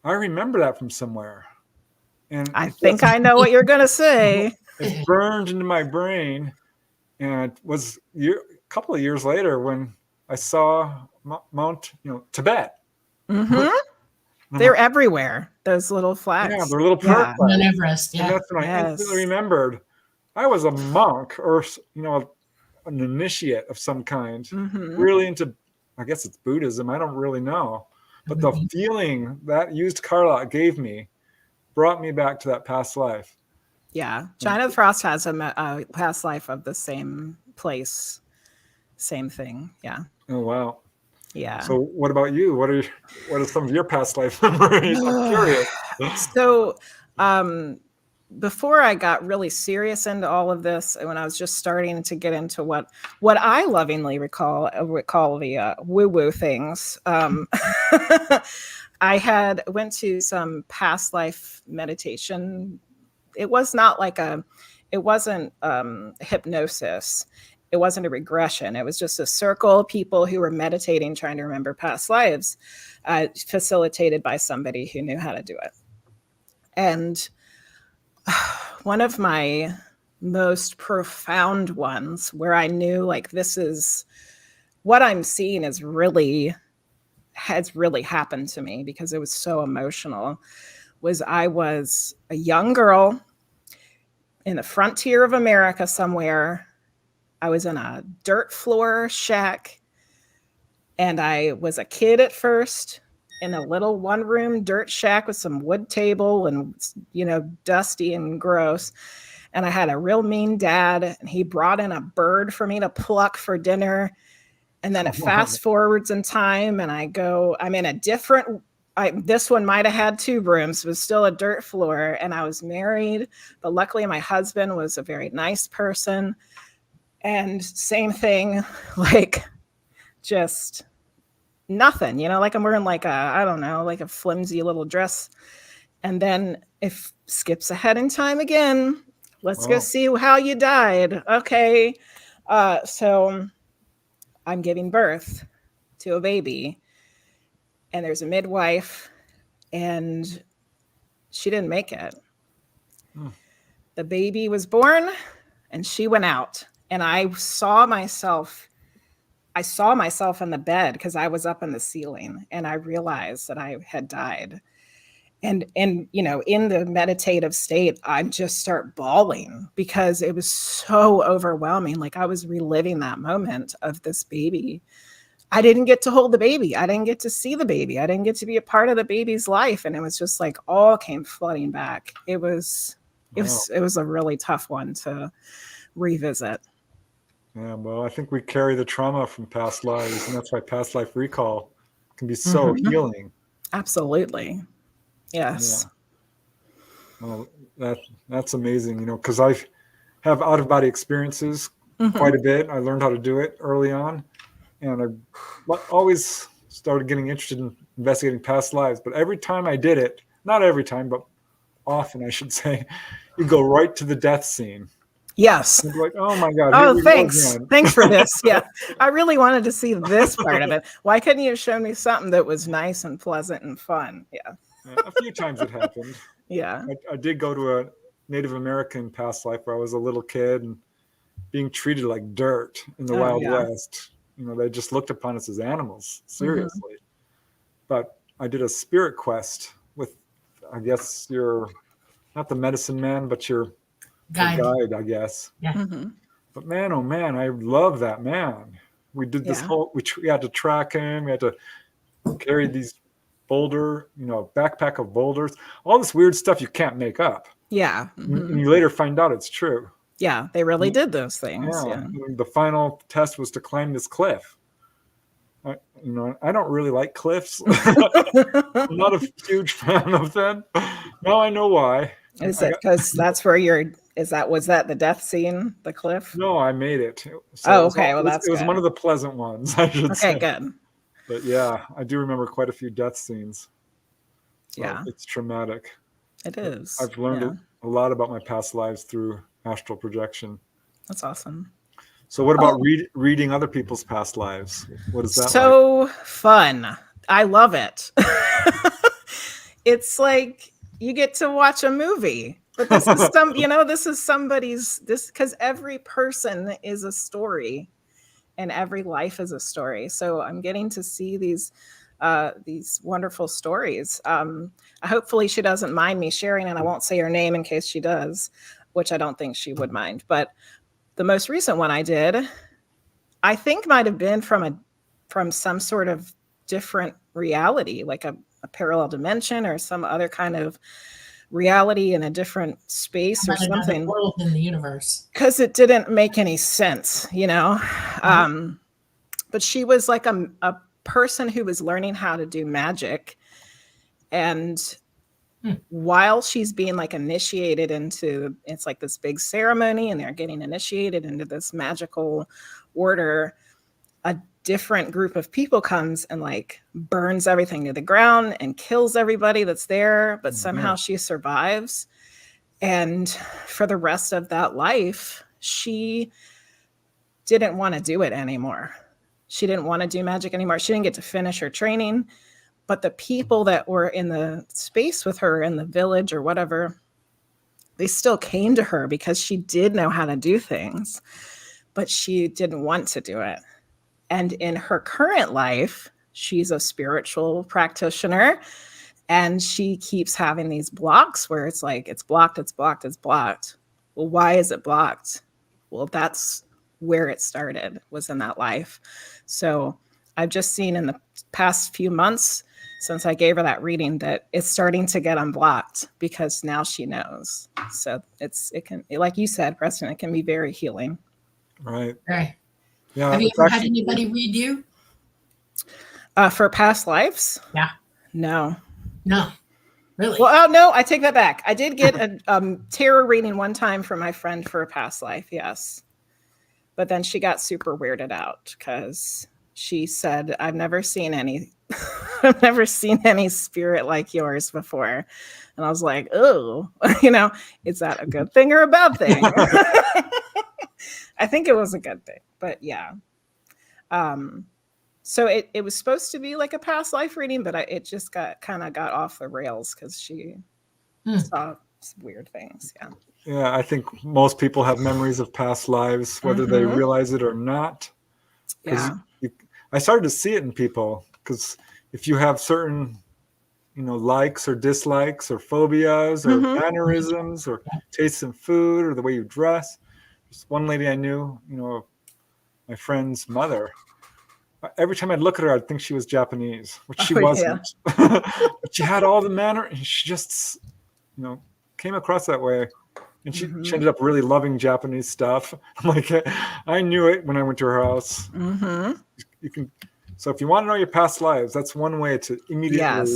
Speaker 3: I remember that from somewhere. And
Speaker 2: I think I know what you're going to say.
Speaker 3: It burned into my brain. And it was a couple of years later when I saw Mount, Tibet.
Speaker 2: They're everywhere. Those little flags.
Speaker 3: Yeah, they're little prayer flags.
Speaker 1: And Everest. Yeah.
Speaker 3: And that's when I instantly remembered I was a monk or an initiate of some kind, really into, I guess it's Buddhism. I don't really know, but the feeling that used car lot gave me brought me back to that past life.
Speaker 2: Yeah, China Frost has a past life of the same place, same thing. Yeah.
Speaker 3: Oh wow.
Speaker 2: Yeah.
Speaker 3: So what about you? What are some of your past life memories? I'm curious.
Speaker 2: So, before I got really serious into all of this, when I was just starting to get into what I lovingly recall the woo-woo things, I went to some past life meditation. It was not like it wasn't hypnosis. It wasn't a regression. It was just a circle of people who were meditating, trying to remember past lives, facilitated by somebody who knew how to do it. And one of my most profound ones, where I knew like this is what I'm seeing has really happened to me because it was so emotional, was I was a young girl in the frontier of America somewhere. I was in a dirt floor shack, and I was a kid at first in a little one-room dirt shack with some wood table and, dusty and gross. And I had a real mean dad, and he brought in a bird for me to pluck for dinner. And then it fast forwards in time, and I'm in a different, this one might have had 2 rooms, it was still a dirt floor, and I was married, but luckily my husband was a very nice person. And same thing, like just nothing, like I'm wearing like a flimsy little dress. And then if skips ahead in time again, let's go see how you died. Okay. So I'm giving birth to a baby, and there's a midwife, and she didn't make it. The baby was born, and she went out, and I saw myself in the bed because I was up in the ceiling, and I realized that I had died. And in the meditative state, I just start bawling because it was so overwhelming. Like I was reliving that moment of this baby. I didn't get to hold the baby. I didn't get to see the baby. I didn't get to be a part of the baby's life. And it was just like all came flooding back. It was a really tough one to revisit.
Speaker 3: Yeah, well, I think we carry the trauma from past lives, and that's why past life recall can be so healing.
Speaker 2: Absolutely. Yes.
Speaker 3: Yeah. Well, that's amazing, because I have out-of-body experiences quite a bit. I learned how to do it early on, and I always started getting interested in investigating past lives. But every time I did it, not every time, but often, I should say, you go right to the death scene.
Speaker 2: Yes.
Speaker 3: And like, oh my God.
Speaker 2: Oh, thanks. Thanks for this. Yeah. I really wanted to see this part of it. Why couldn't you have shown me something that was nice and pleasant and fun? Yeah.
Speaker 3: A few times it happened.
Speaker 2: Yeah.
Speaker 3: I did go to a Native American past life where I was a little kid and being treated like dirt in the Wild West. They just looked upon us as animals, seriously. But I did a spirit quest with, I guess, your, not the medicine man, but your guide, I guess.
Speaker 1: Yeah.
Speaker 3: But man, oh man, I love that man. We did this we had to track him. We had to carry these backpack of boulders, all this weird stuff you can't make up.
Speaker 2: Yeah.
Speaker 3: And you later find out it's true.
Speaker 2: Yeah, they really did those things. Yeah.
Speaker 3: The final test was to climb this cliff. I don't really like cliffs. I'm not a huge fan of them. Now I know why.
Speaker 2: Is it because that's where was that the death scene, the cliff?
Speaker 3: No, I made it. So
Speaker 2: okay. It
Speaker 3: was one of the pleasant ones, I should say.
Speaker 2: Okay, good.
Speaker 3: But yeah, I do remember quite a few death scenes. So
Speaker 2: yeah.
Speaker 3: It's traumatic.
Speaker 2: It is.
Speaker 3: I've learned a lot about my past lives through astral projection.
Speaker 2: That's awesome.
Speaker 3: So what about reading other people's past lives? What is that
Speaker 2: so fun. I love it. It's like you get to watch a movie. But this is somebody's, because every person is a story. And every life is a story. So I'm getting to see these wonderful stories. Hopefully she doesn't mind me sharing, and I won't say her name in case she does, which I don't think she would mind. But the most recent one I did, I think might have been from some sort of different reality, like a parallel dimension or some other kind of reality in a different space or something.
Speaker 1: World in the universe.
Speaker 2: Because it didn't make any sense, But she was like a person who was learning how to do magic. And while she's being like initiated into, it's like this big ceremony and they're getting initiated into this magical order, a different group of people comes and like burns everything to the ground and kills everybody that's there, but somehow she survives. And for the rest of that life, she didn't want to do it anymore. She didn't want to do magic anymore. She didn't get to finish her training. But the people that were in the space with her in the village or whatever, they still came to her because she did know how to do things, but she didn't want to do it. And in her current life, she's a spiritual practitioner, and she keeps having these blocks where it's like, it's blocked, it's blocked, it's blocked. Well, why is it blocked? Well, that's where it started, was in that life. So I've just seen in the past few months since I gave her that reading that it's starting to get unblocked because now she knows. So it can, like you said, Preston, it can be very healing.
Speaker 3: Right.
Speaker 1: Right.
Speaker 3: Yeah.
Speaker 1: Have you ever had anybody read you?
Speaker 2: For past lives?
Speaker 1: Yeah.
Speaker 2: No.
Speaker 1: No. Really?
Speaker 2: Well, no, I take that back. I did get a tarot reading one time for my friend for a past life. Yes. But then she got super weirded out because she said, I've never seen any spirit like yours before. And I was like, oh, is that a good thing or a bad thing? I think it was a good thing, but yeah. So it was supposed to be like a past life reading, but it just got off the rails because she saw some weird things. Yeah.
Speaker 3: Yeah, I think most people have memories of past lives, whether they realize it or not.
Speaker 2: Yeah.
Speaker 3: I started to see it in people because if you have certain, likes or dislikes or phobias or mannerisms or tastes in food or the way you dress. There's one lady I knew, my friend's mother. Every time I'd look at her, I'd think she was Japanese, which she wasn't. Yeah. But she had all the manner, and she just, came across that way. And she ended up really loving Japanese stuff. I'm like, I knew it when I went to her house. You can. So if you want to know your past lives, that's one way to immediately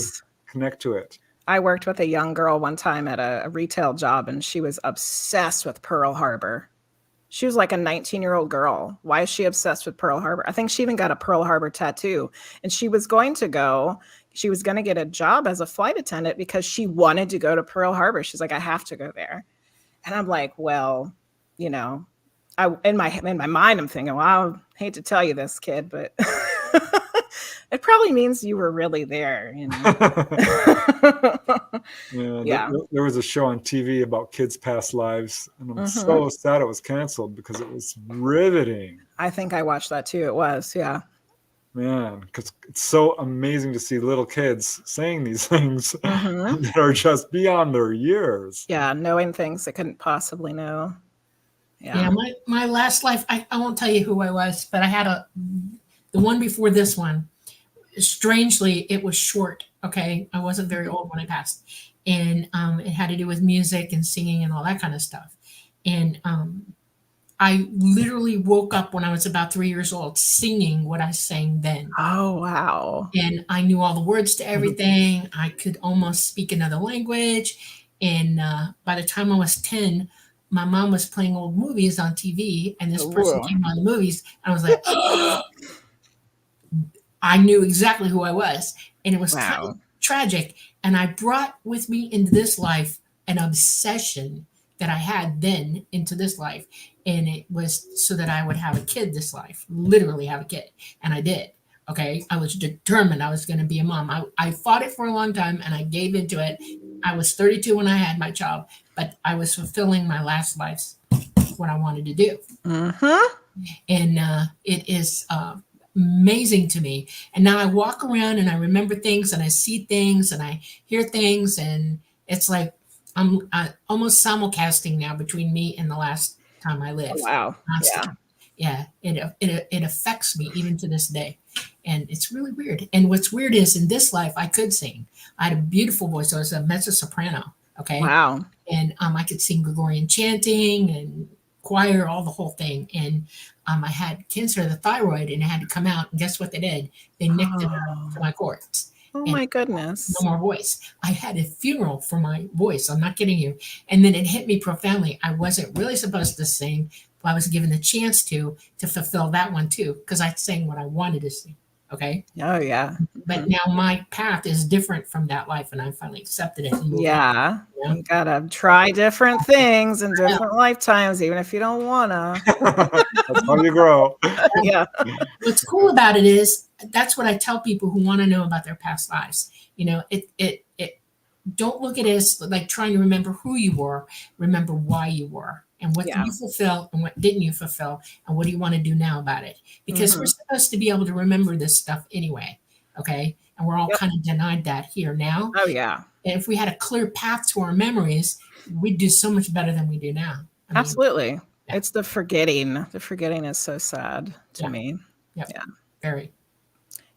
Speaker 3: connect to it.
Speaker 2: I worked with a young girl one time at a retail job, and she was obsessed with Pearl Harbor. She was like a 19-year-old girl. Why is she obsessed with Pearl Harbor? I think she even got a Pearl Harbor tattoo. And she was going to get a job as a flight attendant because she wanted to go to Pearl Harbor. She's like, I have to go there. And I'm like, well, in my mind, I'm thinking, well, I hate to tell you this, kid, but it probably means you were really there.
Speaker 3: Yeah. There was a show on TV about kids' past lives, and I'm so sad it was canceled because it was riveting.
Speaker 2: I think I watched that too. It was, yeah.
Speaker 3: Man, because it's so amazing to see little kids saying these things that are just beyond their years.
Speaker 2: Yeah, knowing things they couldn't possibly know.
Speaker 1: Yeah, my last life, I won't tell you who I was, but I had the one before this one. Strangely, it was short. Okay, I wasn't very old when I passed, and it had to do with music and singing and all that kind of stuff. And I literally woke up when I was about 3 years old singing what I sang then.
Speaker 2: Oh, wow.
Speaker 1: And I knew all the words to everything. I could almost speak another language. And by the time I was 10, my mom was playing old movies on TV, and this person came on the movies. And I was like, oh! I knew exactly who I was. And it was kind of tragic. And I brought with me into this life an obsession that I had then into this life. And it was so that I would have a kid this life, literally have a kid. And I did. Okay. I was determined I was going to be a mom. I fought it for a long time and I gave into it. I was 32 when I had my child, but I was fulfilling my last life's what I wanted to do. And it is amazing to me. And now I walk around and I remember things and I see things and I hear things. And it's like I'm almost simulcasting now between me and the last time I lived.
Speaker 2: Oh, wow.
Speaker 1: Yeah. It affects me even to this day. And it's really weird. And what's weird is in this life, I could sing. I had a beautiful voice. I was a mezzo soprano. Okay.
Speaker 2: Wow.
Speaker 1: And I could sing Gregorian chanting and choir, all the whole thing. And I had cancer of the thyroid and it had to come out. And guess what they did? They nicked it out to my cords.
Speaker 2: Oh
Speaker 1: And
Speaker 2: my
Speaker 1: no
Speaker 2: goodness.
Speaker 1: more voice. I had a funeral for my voice. I'm not kidding you. And then it hit me profoundly. I wasn't really supposed to sing, but I was given the chance to fulfill that one too, because I sang what I wanted to sing. Okay.
Speaker 2: Oh yeah.
Speaker 1: But now my path is different from that life, and I finally accepted it and moved on.
Speaker 2: Yeah.
Speaker 1: Yeah.
Speaker 2: You gotta try different things in different lifetimes, even if you don't wanna.
Speaker 3: That's how you grow.
Speaker 2: Yeah.
Speaker 1: What's cool about it is that's what I tell people who want to know about their past lives. You know, it don't look at it as like trying to remember who you were. Remember why you were, and what did you fulfill, and what didn't you fulfill, and what do you want to do now about it? Because we're supposed to be able to remember this stuff anyway. Okay, and we're all kind of denied that here now.
Speaker 2: Oh yeah.
Speaker 1: And if we had a clear path to our memories, we'd do so much better than we do now. I mean,
Speaker 2: Absolutely.
Speaker 1: yeah.
Speaker 2: It's the forgetting. The forgetting is so sad to me.
Speaker 1: Yep.
Speaker 2: Yeah.
Speaker 1: Very.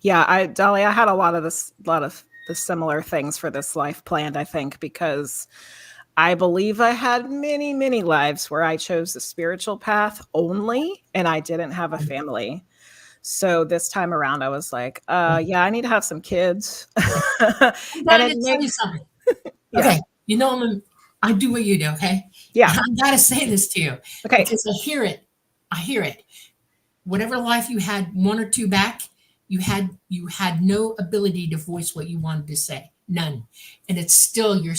Speaker 2: Yeah, Dolly, I had a lot of the similar things for this life planned, I think, because I believe I had many, many lives where I chose the spiritual path only and I didn't have a family. So this time around, I was like, yeah, I need to have some kids.
Speaker 1: I'm
Speaker 2: And
Speaker 1: trying
Speaker 2: it
Speaker 1: to tell you
Speaker 2: makes,
Speaker 1: something.
Speaker 2: yeah.
Speaker 1: Okay, you know I do what you do. Okay.
Speaker 2: Yeah.
Speaker 1: I gotta say this to you.
Speaker 2: Okay.
Speaker 1: Because I hear it. I hear it. Whatever life you had, one or two back, you had no ability to voice what you wanted to say. None. And it's still you're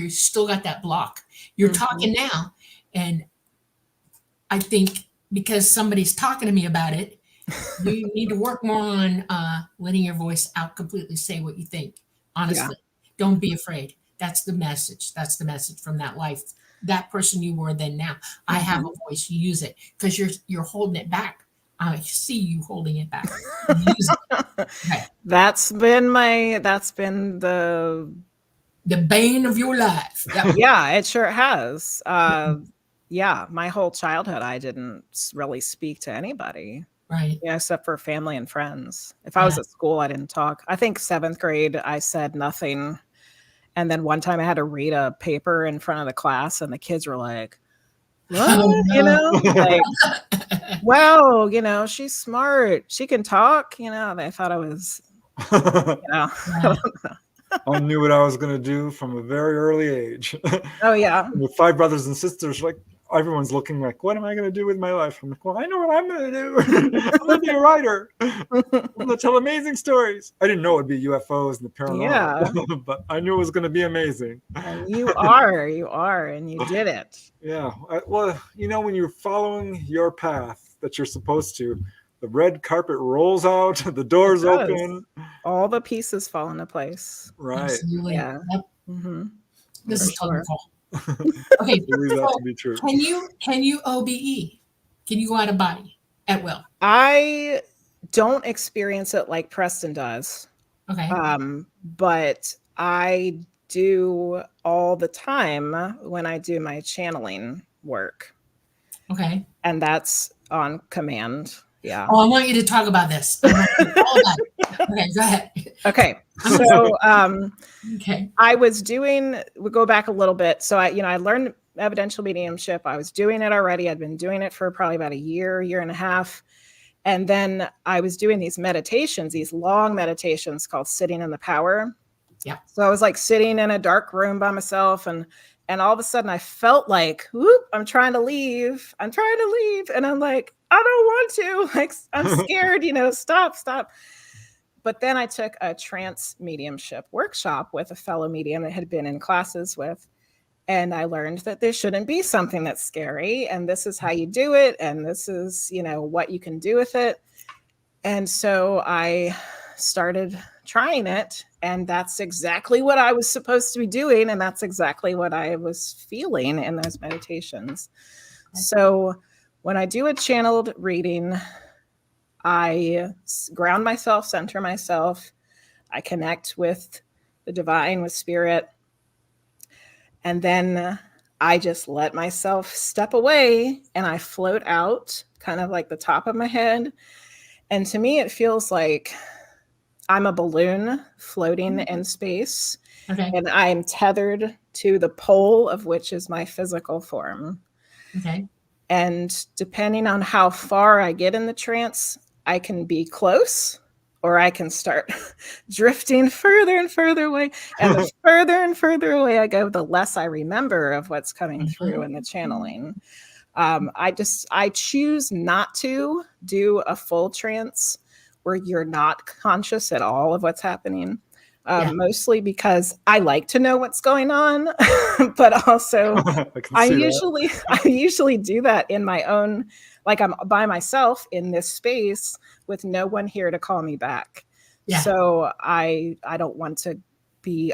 Speaker 1: still got that block. You're talking now, and I think because somebody's talking to me about it, you need to work more on letting your voice out completely, say what you think. Honestly, don't be afraid. That's the message. That's the message from that life. That person you were then now. I have a voice. You use it because you're holding it back. I see you holding it back. Use it. Okay.
Speaker 2: That's been
Speaker 1: The bane of your life. Yep.
Speaker 2: Yeah, it sure has. Yeah, my whole childhood, I didn't really speak to anybody.
Speaker 1: Right.
Speaker 2: Yeah, except for family and friends. If I was at school, I didn't talk. I think 7th grade, I said nothing. And then one time I had to read a paper in front of the class and the kids were like, what?
Speaker 1: Oh, no.
Speaker 2: You know, like, wow, you know, she's smart. She can talk, you know, they thought I was, you know.
Speaker 1: Yeah.
Speaker 3: I knew what I was going to do from a very early age.
Speaker 2: Oh, yeah.
Speaker 3: With 5 brothers and sisters, like everyone's looking like, what am I going to do with my life? I'm like, well, I know what I'm going to do. I'm going to be a writer. I'm going to tell amazing stories. I didn't know it would be UFOs and the paranormal, but I knew it was going to be amazing.
Speaker 2: And you are, and you did it.
Speaker 3: Yeah. Well, you know, when you're following your path that you're supposed to, the red carpet rolls out, the doors open.
Speaker 2: All the pieces fall into place.
Speaker 3: Right.
Speaker 1: Absolutely.
Speaker 2: Yeah.
Speaker 1: Yep. This is totally cool. Okay.
Speaker 3: I believe that to be true.
Speaker 1: Can you OBE? Can you go out of body at will?
Speaker 2: I don't experience it like Preston does.
Speaker 1: Okay.
Speaker 2: But I do all the time when I do my channeling work.
Speaker 1: Okay.
Speaker 2: And that's on command. Yeah.
Speaker 1: Oh, I want you to talk about this. I want you to talk about it. Okay, go ahead.
Speaker 2: Okay. So
Speaker 1: Okay.
Speaker 2: we'll go back a little bit. So I learned evidential mediumship. I was doing it already. I'd been doing it for probably about a year and a half. And then I was doing these meditations, these long meditations called sitting in the power.
Speaker 1: Yeah.
Speaker 2: So I was like sitting in a dark room by myself and all of a sudden I felt like, whoop, I'm trying to leave. And I'm like, I don't want to. Like, I'm scared, stop. But then I took a trance mediumship workshop with a fellow medium that had been in classes with. And I learned that there shouldn't be something that's scary. And this is how you do it. And this is, what you can do with it. And so I started trying it. And that's exactly what I was supposed to be doing. And that's exactly what I was feeling in those meditations. So when I do a channeled reading, I ground myself, center myself. I connect with the divine, with spirit. And then I just let myself step away and I float out kind of like the top of my head. And to me, it feels like I'm a balloon floating in space.
Speaker 1: Okay.
Speaker 2: And I'm tethered to the pole of which is my physical form.
Speaker 1: Okay.
Speaker 2: And depending on how far I get in the trance, I can be close or I can start drifting further and further away. And the further and further away I go, the less I remember of what's coming through in the channeling. I choose not to do a full trance where you're not conscious at all of what's happening. Mostly because I like to know what's going on, but also I usually do that in my own, like I'm by myself in this space with no one here to call me back. Yeah. So I don't want to be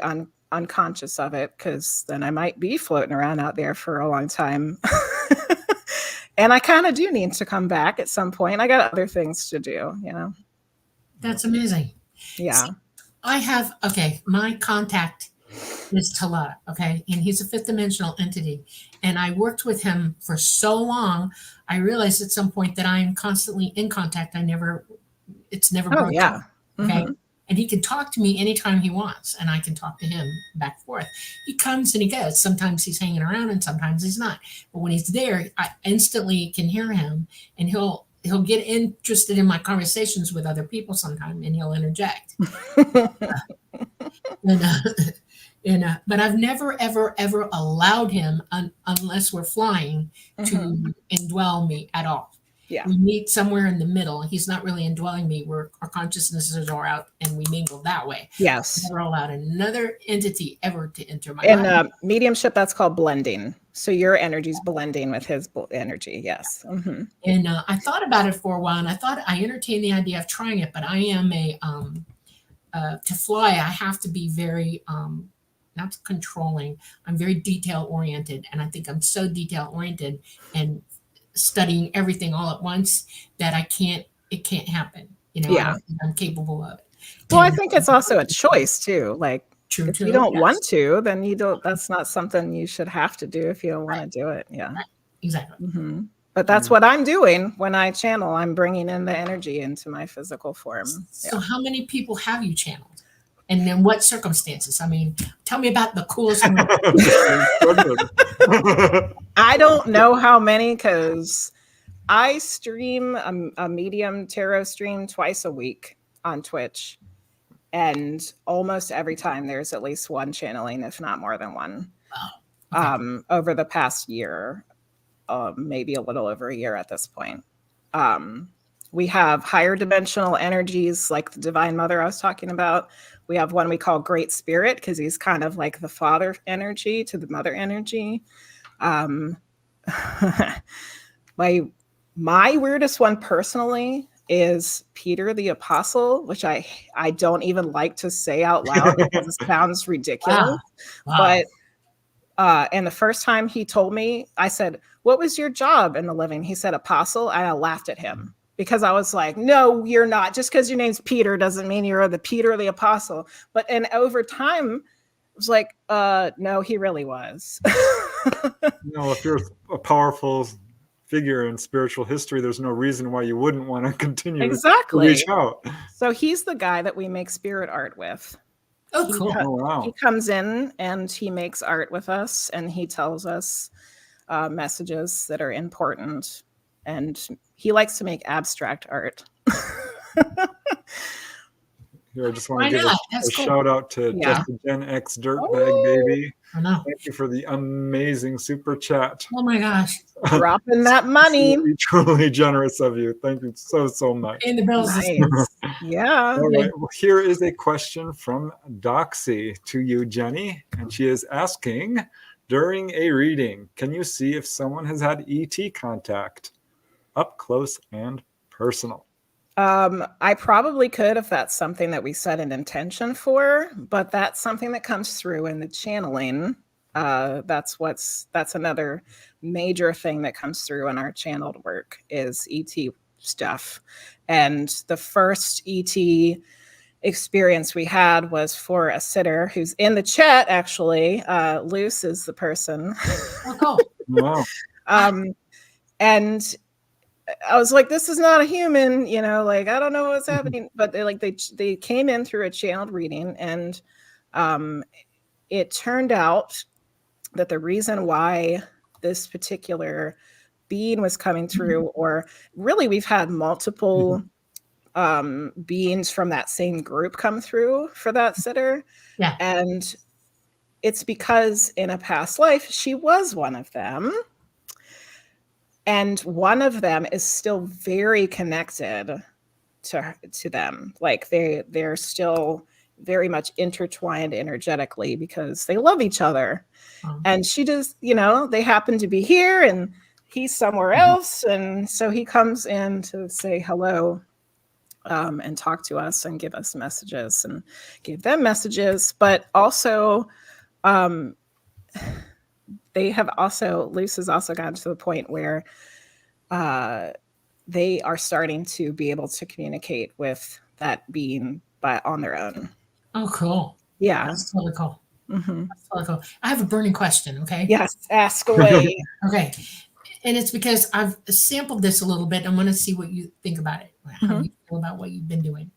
Speaker 2: unconscious of it, because then I might be floating around out there for a long time. And I kind of do need to come back at some point. I got other things to do, you know.
Speaker 1: That's amazing.
Speaker 2: Yeah.
Speaker 1: I have, my contact is Tala, and he's a fifth dimensional entity. And I worked with him for so long, I realized at some point that I'm constantly in contact. It's never broken.
Speaker 2: Yeah.
Speaker 1: Okay. And he can talk to me anytime he wants, and I can talk to him back and forth. He comes and he goes. Sometimes he's hanging around and sometimes he's not. But when he's there, I instantly can hear him, and he'll get interested in my conversations with other people sometime, and he'll interject. But I've never, ever allowed him, unless we're flying, to indwell me at all. Yeah. We meet somewhere in the middle. He's not really indwelling me. Our consciousnesses are out, and we mingle that way.
Speaker 2: Yes.
Speaker 1: I've never allowed another entity ever to enter my life.
Speaker 2: In mediumship, that's called blending. So your energy's blending with his energy. Yes.
Speaker 1: And I thought about it for a while, and I entertained the idea of trying it, but I am to fly, I have to be very, not controlling. I'm very detail oriented. And I think I'm so detail oriented and studying everything all at once that it can't happen. You know,
Speaker 2: yeah.
Speaker 1: I'm capable of it.
Speaker 2: Well, I think it's also a choice too. Like, if you don't want to, then that's not something you should have to do if you don't want to do it. Yeah.
Speaker 1: Right. Exactly.
Speaker 2: But that's what I'm doing when I channel. I'm bringing in the energy into my physical form.
Speaker 1: So how many people have you channeled? And in what circumstances? I mean, tell me about the coolest one.
Speaker 2: I don't know how many, because I stream a medium tarot stream twice a week on Twitch. And almost every time there's at least one channeling, if not more than one. Wow. Okay. Over the past year, maybe a little over a year at this point. We have higher dimensional energies like the Divine Mother I was talking about. We have one we call Great Spirit, because he's kind of like the father energy to the mother energy. My weirdest one personally is Peter the Apostle, which I don't even like to say out loud because it sounds ridiculous. Wow. But and the first time he told me, I said, "What was your job in the living?" He said, "Apostle." And I laughed at him, because I was like, "No, you're not. Just because your name's Peter doesn't mean you're the Peter the Apostle." And over time, it was like, no, he really was.
Speaker 3: No, if you're a powerful figure in spiritual history, there's no reason why you wouldn't want to continue to reach out.
Speaker 2: So he's the guy that we make spirit art with.
Speaker 1: Oh, cool.
Speaker 3: Wow.
Speaker 2: He comes in and he makes art with us, and he tells us messages that are important. And he likes to make abstract art.
Speaker 3: Here, I just want to give a shout out to just the Gen X Dirtbag Baby. Thank you for the amazing super chat.
Speaker 1: Oh my gosh.
Speaker 2: Dropping that money.
Speaker 3: Truly generous of you. Thank you so much.
Speaker 1: In the bills.
Speaker 2: Nice. Yeah.
Speaker 3: All right. Well, here is a question from Doxy to you, Jenny. And she is asking, during a reading, can you see if someone has had ET contact up close and personal?
Speaker 2: I probably could if that's something that we set an intention for, but that's something that comes through in the channeling. That's another major thing that comes through in our channeled work is ET stuff. And the first ET experience we had was for a sitter who's in the chat, actually. Luce is the person.
Speaker 1: Oh,
Speaker 3: wow.
Speaker 2: And I was like, this is not a human, like, I don't know what's happening. But they came in through a channeled reading, and it turned out that the reason why this particular being was coming through, or really we've had multiple beings from that same group come through for that sitter.
Speaker 1: Yeah.
Speaker 2: And it's because in a past life, she was one of them. And one of them is still very connected to them. Like they're still very much intertwined energetically because they love each other. And she just, they happen to be here and he's somewhere else. And so he comes in to say hello and talk to us and give us messages and give them messages. But also, they have also, Luce has also gotten to the point where they are starting to be able to communicate with that being on their own.
Speaker 1: Oh, cool.
Speaker 2: Yeah.
Speaker 1: That's totally cool.
Speaker 2: Mm-hmm.
Speaker 1: That's totally cool. I have a burning question, okay?
Speaker 2: Yes, ask away.
Speaker 1: Okay. And it's because I've sampled this a little bit. I want to see what you think about it, how you feel about what you've been doing.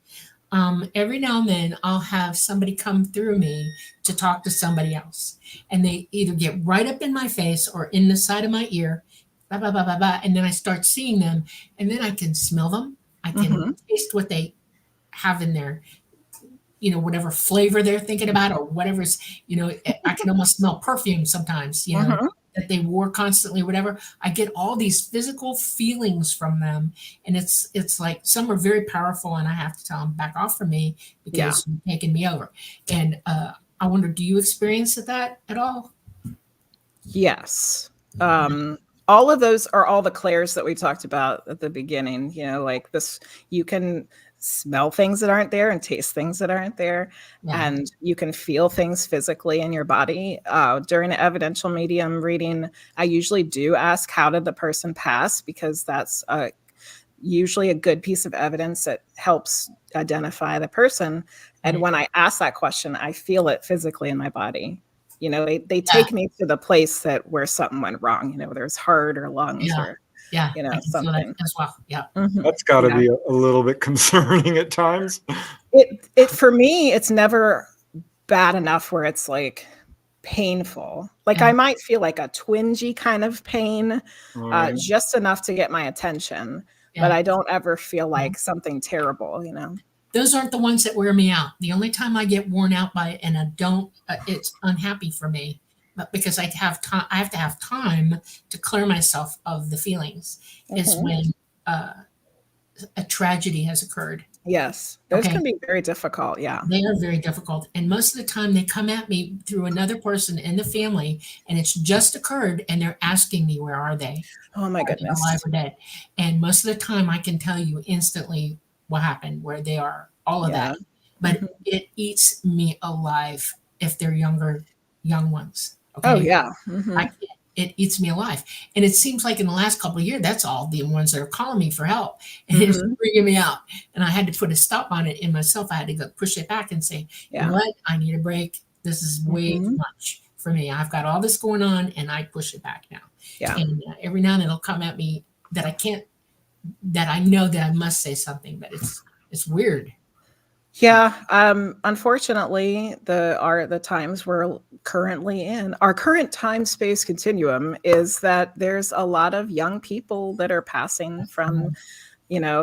Speaker 1: Every now and then I'll have somebody come through me to talk to somebody else. And they either get right up in my face or in the side of my ear, blah, blah, blah, blah, blah. And then I start seeing them. And then I can smell them. I can taste what they have in their, whatever flavor they're thinking about or whatever's, I can almost smell perfume sometimes, that they wore constantly, whatever. I get all these physical feelings from them. And it's like some are very powerful and I have to tell them back off from me because you're taking me over. And I wonder, do you experience that at all?
Speaker 2: Yes. All of those are all the clairs that we talked about at the beginning, like this, you can smell things that aren't there and taste things that aren't there. Yeah. And you can feel things physically in your body. During an evidential medium reading, I usually do ask, how did the person pass? Because that's usually a good piece of evidence that helps identify the person. And when I ask that question, I feel it physically in my body. They take me to the place where something went wrong, there's heart or lungs or something
Speaker 1: as well. Yeah.
Speaker 3: That's got to be a little bit concerning at times.
Speaker 2: It for me, it's never bad enough where it's like painful. Like I might feel like a twingy kind of pain, just enough to get my attention, but I don't ever feel like something terrible,
Speaker 1: Those aren't the ones that wear me out. The only time I get worn out by it and I don't, it's unhappy for me, but because I have to have time to clear myself of the feelings is when a tragedy has occurred.
Speaker 2: Yes, those can be very difficult. Yeah,
Speaker 1: they are very difficult. And most of the time they come at me through another person in the family and it's just occurred and they're asking me, where are they?
Speaker 2: Oh my goodness.
Speaker 1: Alive or dead. And most of the time I can tell you instantly what happened, where they are, all of that. But it eats me alive if they're young ones. Okay?
Speaker 2: Oh yeah.
Speaker 1: It eats me alive. And it seems like in the last couple of years, that's all the ones that are calling me for help. And it's bringing me out. And I had to put a stop on it in myself. I had to go push it back and say, you know what? I need a break. This is way too much for me. I've got all this going on and I push it back now.
Speaker 2: Yeah.
Speaker 1: And every now and then it'll come at me that I know that I must say something, but it's weird.
Speaker 2: Yeah. Unfortunately, the times we're currently in, our current time space continuum is that there's a lot of young people that are passing from,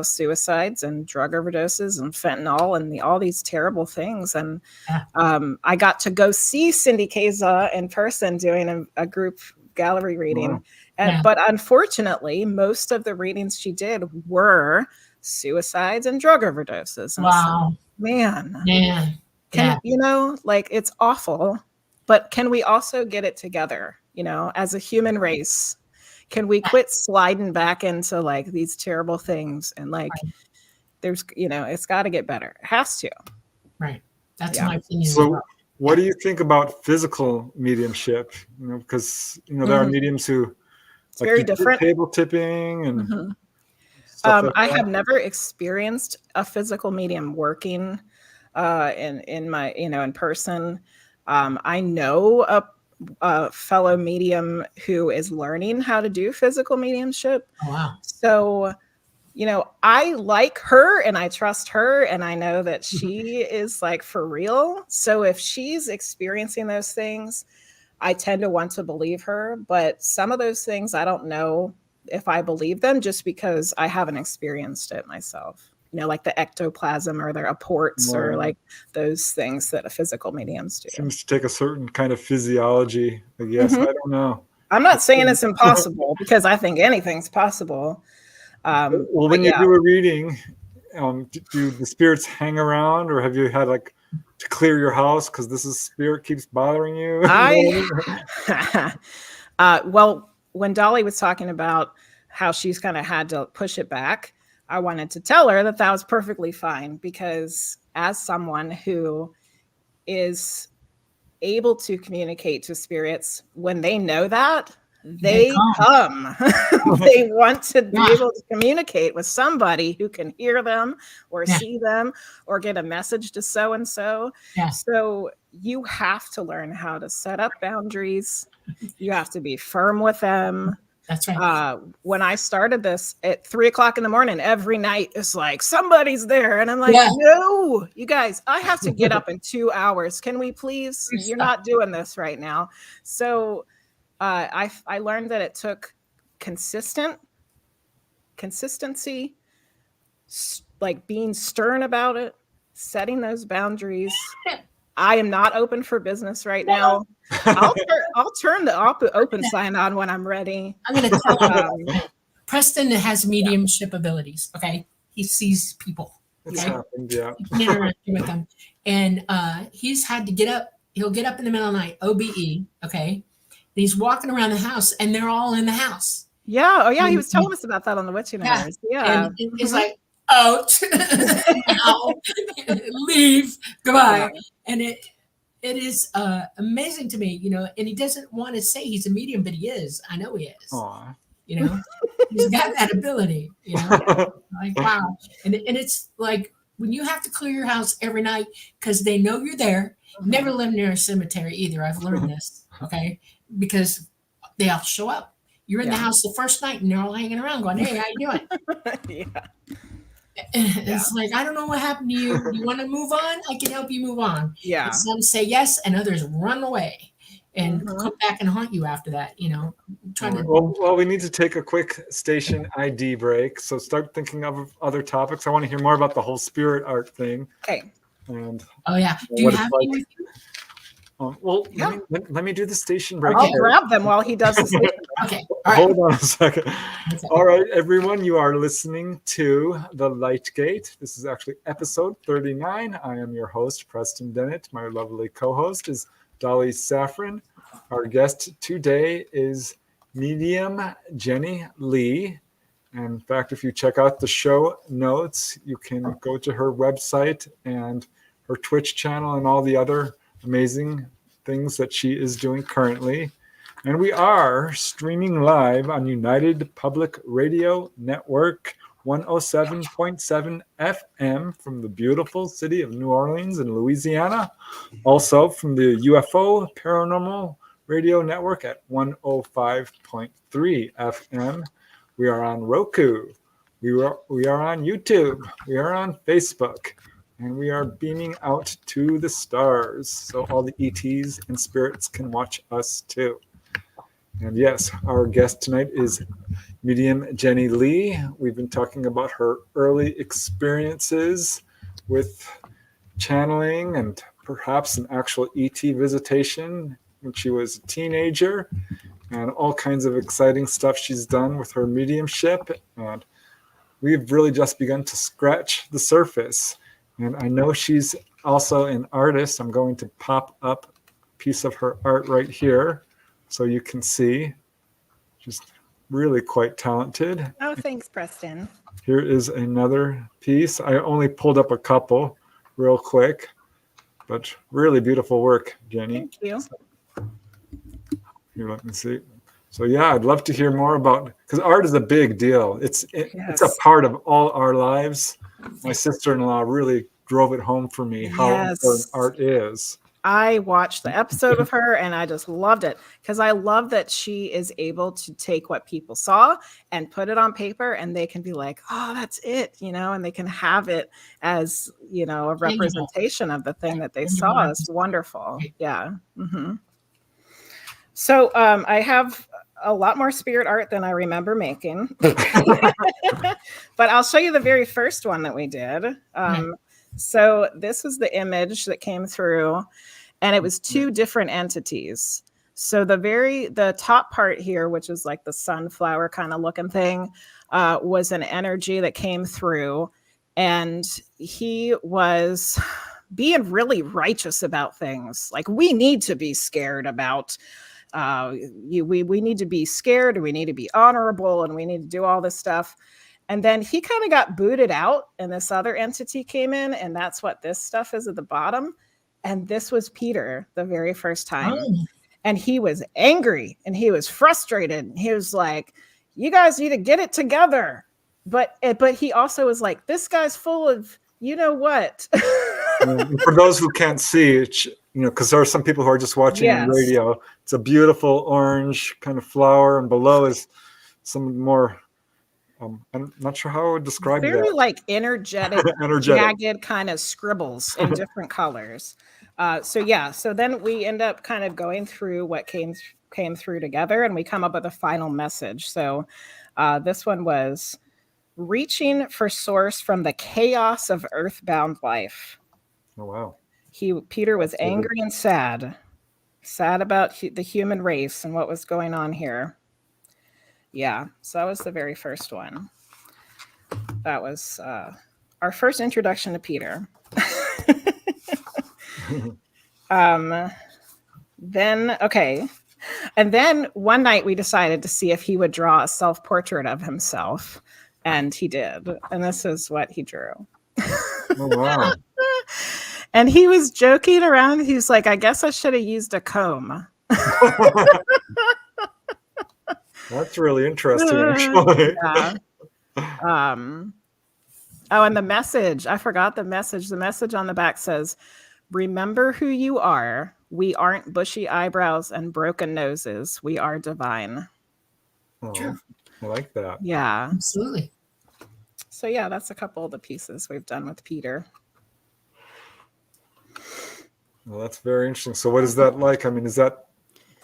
Speaker 2: suicides and drug overdoses and fentanyl and all these terrible things. And I got to go see Cindy Keza in person doing a group gallery reading. Wow. But unfortunately, most of the readings she did were suicides and drug overdoses. And
Speaker 1: wow.
Speaker 2: So, man. It's awful, but can we also get it together, as a human race? Can we quit sliding back into like these terrible things and there's, it's got to get better. It has to.
Speaker 1: Right. That's my opinion.
Speaker 3: So what do you think about physical mediumship? Because, there are mediums who
Speaker 2: it's very different.
Speaker 3: Table tipping and
Speaker 2: I have never experienced a physical medium working in my, in person. I know a fellow medium who is learning how to do physical mediumship.
Speaker 1: Oh, wow.
Speaker 2: So, I like her and I trust her and I know that she is like for real. So if she's experiencing those things, I tend to want to believe her. But some of those things I don't know if I believe them, just because I haven't experienced it myself. Like the ectoplasm or the apports or like those things that a physical mediums do.
Speaker 3: Seems to take a certain kind of physiology, I guess. I don't know.
Speaker 2: I'm not saying it's impossible because I think anything's possible.
Speaker 3: Well, when you do a reading, do the spirits hang around, or have you had like to clear your house because spirit keeps bothering you?
Speaker 2: Well, when Dolly was talking about how she's kind of had to push it back, I wanted to tell her that was perfectly fine, because as someone who is able to communicate to spirits, when they know that, they come. They want to be able to communicate with somebody who can hear them or see them or get a message to so-and-so. So you have to learn how to set up boundaries. You have to be firm with them.
Speaker 1: That's right.
Speaker 2: When I started this at 3:00 in the morning, every night, it's like, somebody's there. And I'm like, no, you guys, I have to get up in 2 hours. Can we please? You're not doing this right now. So I learned that it took consistency, like being stern about it, setting those boundaries. I am not open for business right now. I'll turn the open sign on when I'm ready.
Speaker 1: I'm going to tell you, Preston has mediumship abilities. Okay, he sees people.
Speaker 3: It's
Speaker 1: Okay?
Speaker 3: happened,
Speaker 1: He can interact with them, and he's had to get up. He'll get up in the middle of the night, OBE. Okay, and he's walking around the house, and they're all in the house.
Speaker 2: Yeah. Oh, yeah. He was telling us about that on the Witching Hours. Yeah.
Speaker 1: And he's like, out, leave, goodbye. And it is amazing to me, and he doesn't want to say he's a medium, but he is. I know he is.
Speaker 3: Aww.
Speaker 1: He's got that ability, like, wow. And it's like when you have to clear your house every night because they know you're there. Never live near a cemetery either. I've learned this, okay? Because they all show up. You're in the house the first night and they're all hanging around going, hey, how you doing? It's like, I don't know what happened to you. You want to move on? I can help you move on.
Speaker 2: Yeah.
Speaker 1: And some say yes, and others run away and come back and haunt you after that.
Speaker 3: Well, we need to take a quick station ID break. So start thinking of other topics. I want to hear more about the whole spirit art thing.
Speaker 2: Okay.
Speaker 3: And
Speaker 1: do you have any with you?
Speaker 3: Let me do the station break.
Speaker 2: I'll grab them while he does the station break.
Speaker 1: Okay. All right.
Speaker 3: Hold on a second. All right, everyone, you are listening to The Light Gate. This is actually episode 39. I am your host, Preston Dennett. My lovely co-host is Dolly Saffron. Our guest today is Medium Jenny Lea. And in fact, if you check out the show notes, you can go to her website and her Twitch channel and all the other amazing things that she is doing currently. And we are streaming live on United Public Radio Network 107.7 FM from the beautiful city of New Orleans in Louisiana. Also from the UFO Paranormal Radio Network at 105.3 FM. We are on Roku. We are on YouTube. We are on Facebook. And we are beaming out to the stars, so all the ETs and spirits can watch us too. And yes, our guest tonight is Medium Jenny Lea. We've been talking about her early experiences with channeling and perhaps an actual ET visitation when she was a teenager, and all kinds of exciting stuff she's done with her mediumship. And we've really just begun to scratch the surface. And I know she's also an artist. I'm going to pop up a piece of her art right here so you can see. She's really quite talented.
Speaker 2: Oh, thanks, Preston.
Speaker 3: Here is another piece. I only pulled up a couple real quick, but really beautiful work, Jenny.
Speaker 2: Thank you.
Speaker 3: Here, let me see. So yeah, I'd love to hear more about, because art is a big deal. It's a part of all our lives. My sister-in-law really drove it home for me how important art is.
Speaker 2: I watched the episode with her and I just loved it because I love that she is able to take what people saw and put it on paper and they can be like, oh, that's it, and they can have it as, a representation of the thing that they saw. It's wonderful. Yeah. Mm-hmm. So I have a lot more spirit art than I remember making. But I'll show you the very first one that we did. So this was the image that came through, and it was two different entities. So the top part here, which is like the sunflower kind of looking thing, was an energy that came through, and he was being really righteous about things. Like, we need to be scared about we need to be scared, and we need to be honorable, and we need to do all this stuff. And then he kind of got booted out, and this other entity came in, and that's what this stuff is at the bottom. And this was Peter the very first time. And he was angry, and he was frustrated. He was like, you guys need to get it together. But he also was like, this guy's full of, you know what?
Speaker 3: For those who can't see it, because there are some people who are just watching on radio, it's a beautiful orange kind of flower, and below is some more, I'm not sure how I would describe it.
Speaker 2: Very like energetic, jagged kind of scribbles in different colors. So then we end up kind of going through what came through together, and we come up with a final message. So this one was reaching for source from the chaos of earthbound life.
Speaker 3: Oh, wow.
Speaker 2: Peter was angry and sad about the human race and what was going on here. Yeah, so that was the very first one. That was our first introduction to Peter. And then one night we decided to see if he would draw a self-portrait of himself, and he did. And this is what he drew.
Speaker 3: Oh, wow.
Speaker 2: And he was joking around. He's like, I guess I should have used a comb.
Speaker 3: That's really interesting, actually.
Speaker 2: Yeah. And the message, I forgot the message. The message on the back says, remember who you are. We aren't bushy eyebrows and broken noses. We are divine.
Speaker 3: Oh, I like that.
Speaker 2: Yeah.
Speaker 1: Absolutely.
Speaker 2: So yeah, that's a couple of the pieces we've done with Peter.
Speaker 3: Well, that's very interesting. So what is that like? I mean, is that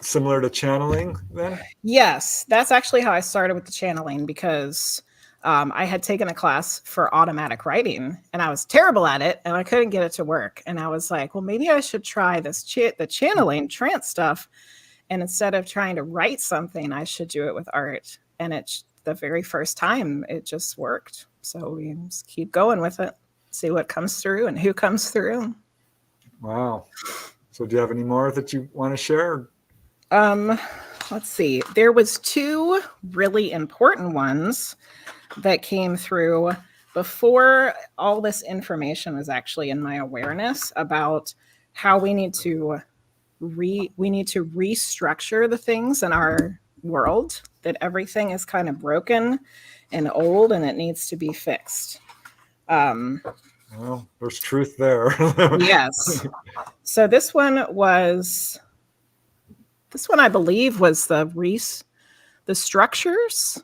Speaker 3: similar to channeling then?
Speaker 2: Yes, that's actually how I started with the channeling, because I had taken a class for automatic writing, and I was terrible at it, and I couldn't get it to work. And I was like, well, maybe I should try this the channeling trance stuff. And instead of trying to write something, I should do it with art. And it's the very first time it just worked. So we just keep going with it, see what comes through and who comes through.
Speaker 3: Wow. So do you have any more that you want to share?
Speaker 2: Let's see. There was two really important ones that came through before all this information was actually in my awareness about how we need to restructure the things in our world, that everything is kind of broken and old and it needs to be fixed.
Speaker 3: Well, there's truth there.
Speaker 2: Yes. So this one I believe was the structures.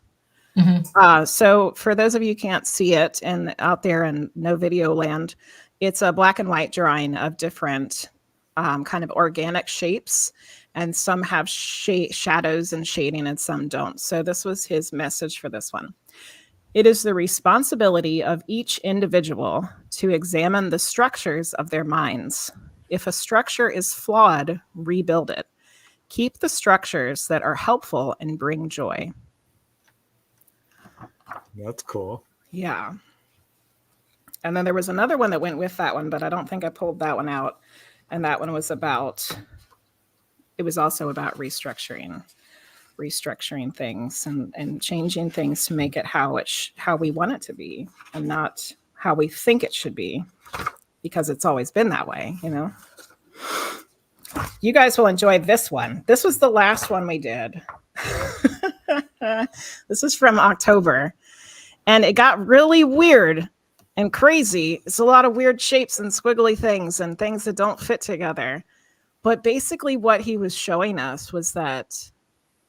Speaker 2: Mm-hmm. So for those of you who can't see it and out there in no video land, it's a black and white drawing of different kind of organic shapes, and some have shadows and shading and some don't. So this was his message for this one. It is the responsibility of each individual to examine the structures of their minds. If a structure is flawed, rebuild it. Keep the structures that are helpful and bring joy.
Speaker 3: That's cool.
Speaker 2: Yeah. And then there was another one that went with that one, but I don't think I pulled that one out. And that one was it was also about restructuring things and changing things to make it how we want it to be, and not how we think it should be, because it's always been that way, you know. You guys will enjoy this one. This was the last one we did. This is from October, and it got really weird and crazy. It's a lot of weird shapes and squiggly things and things that don't fit together. But basically what he was showing us was that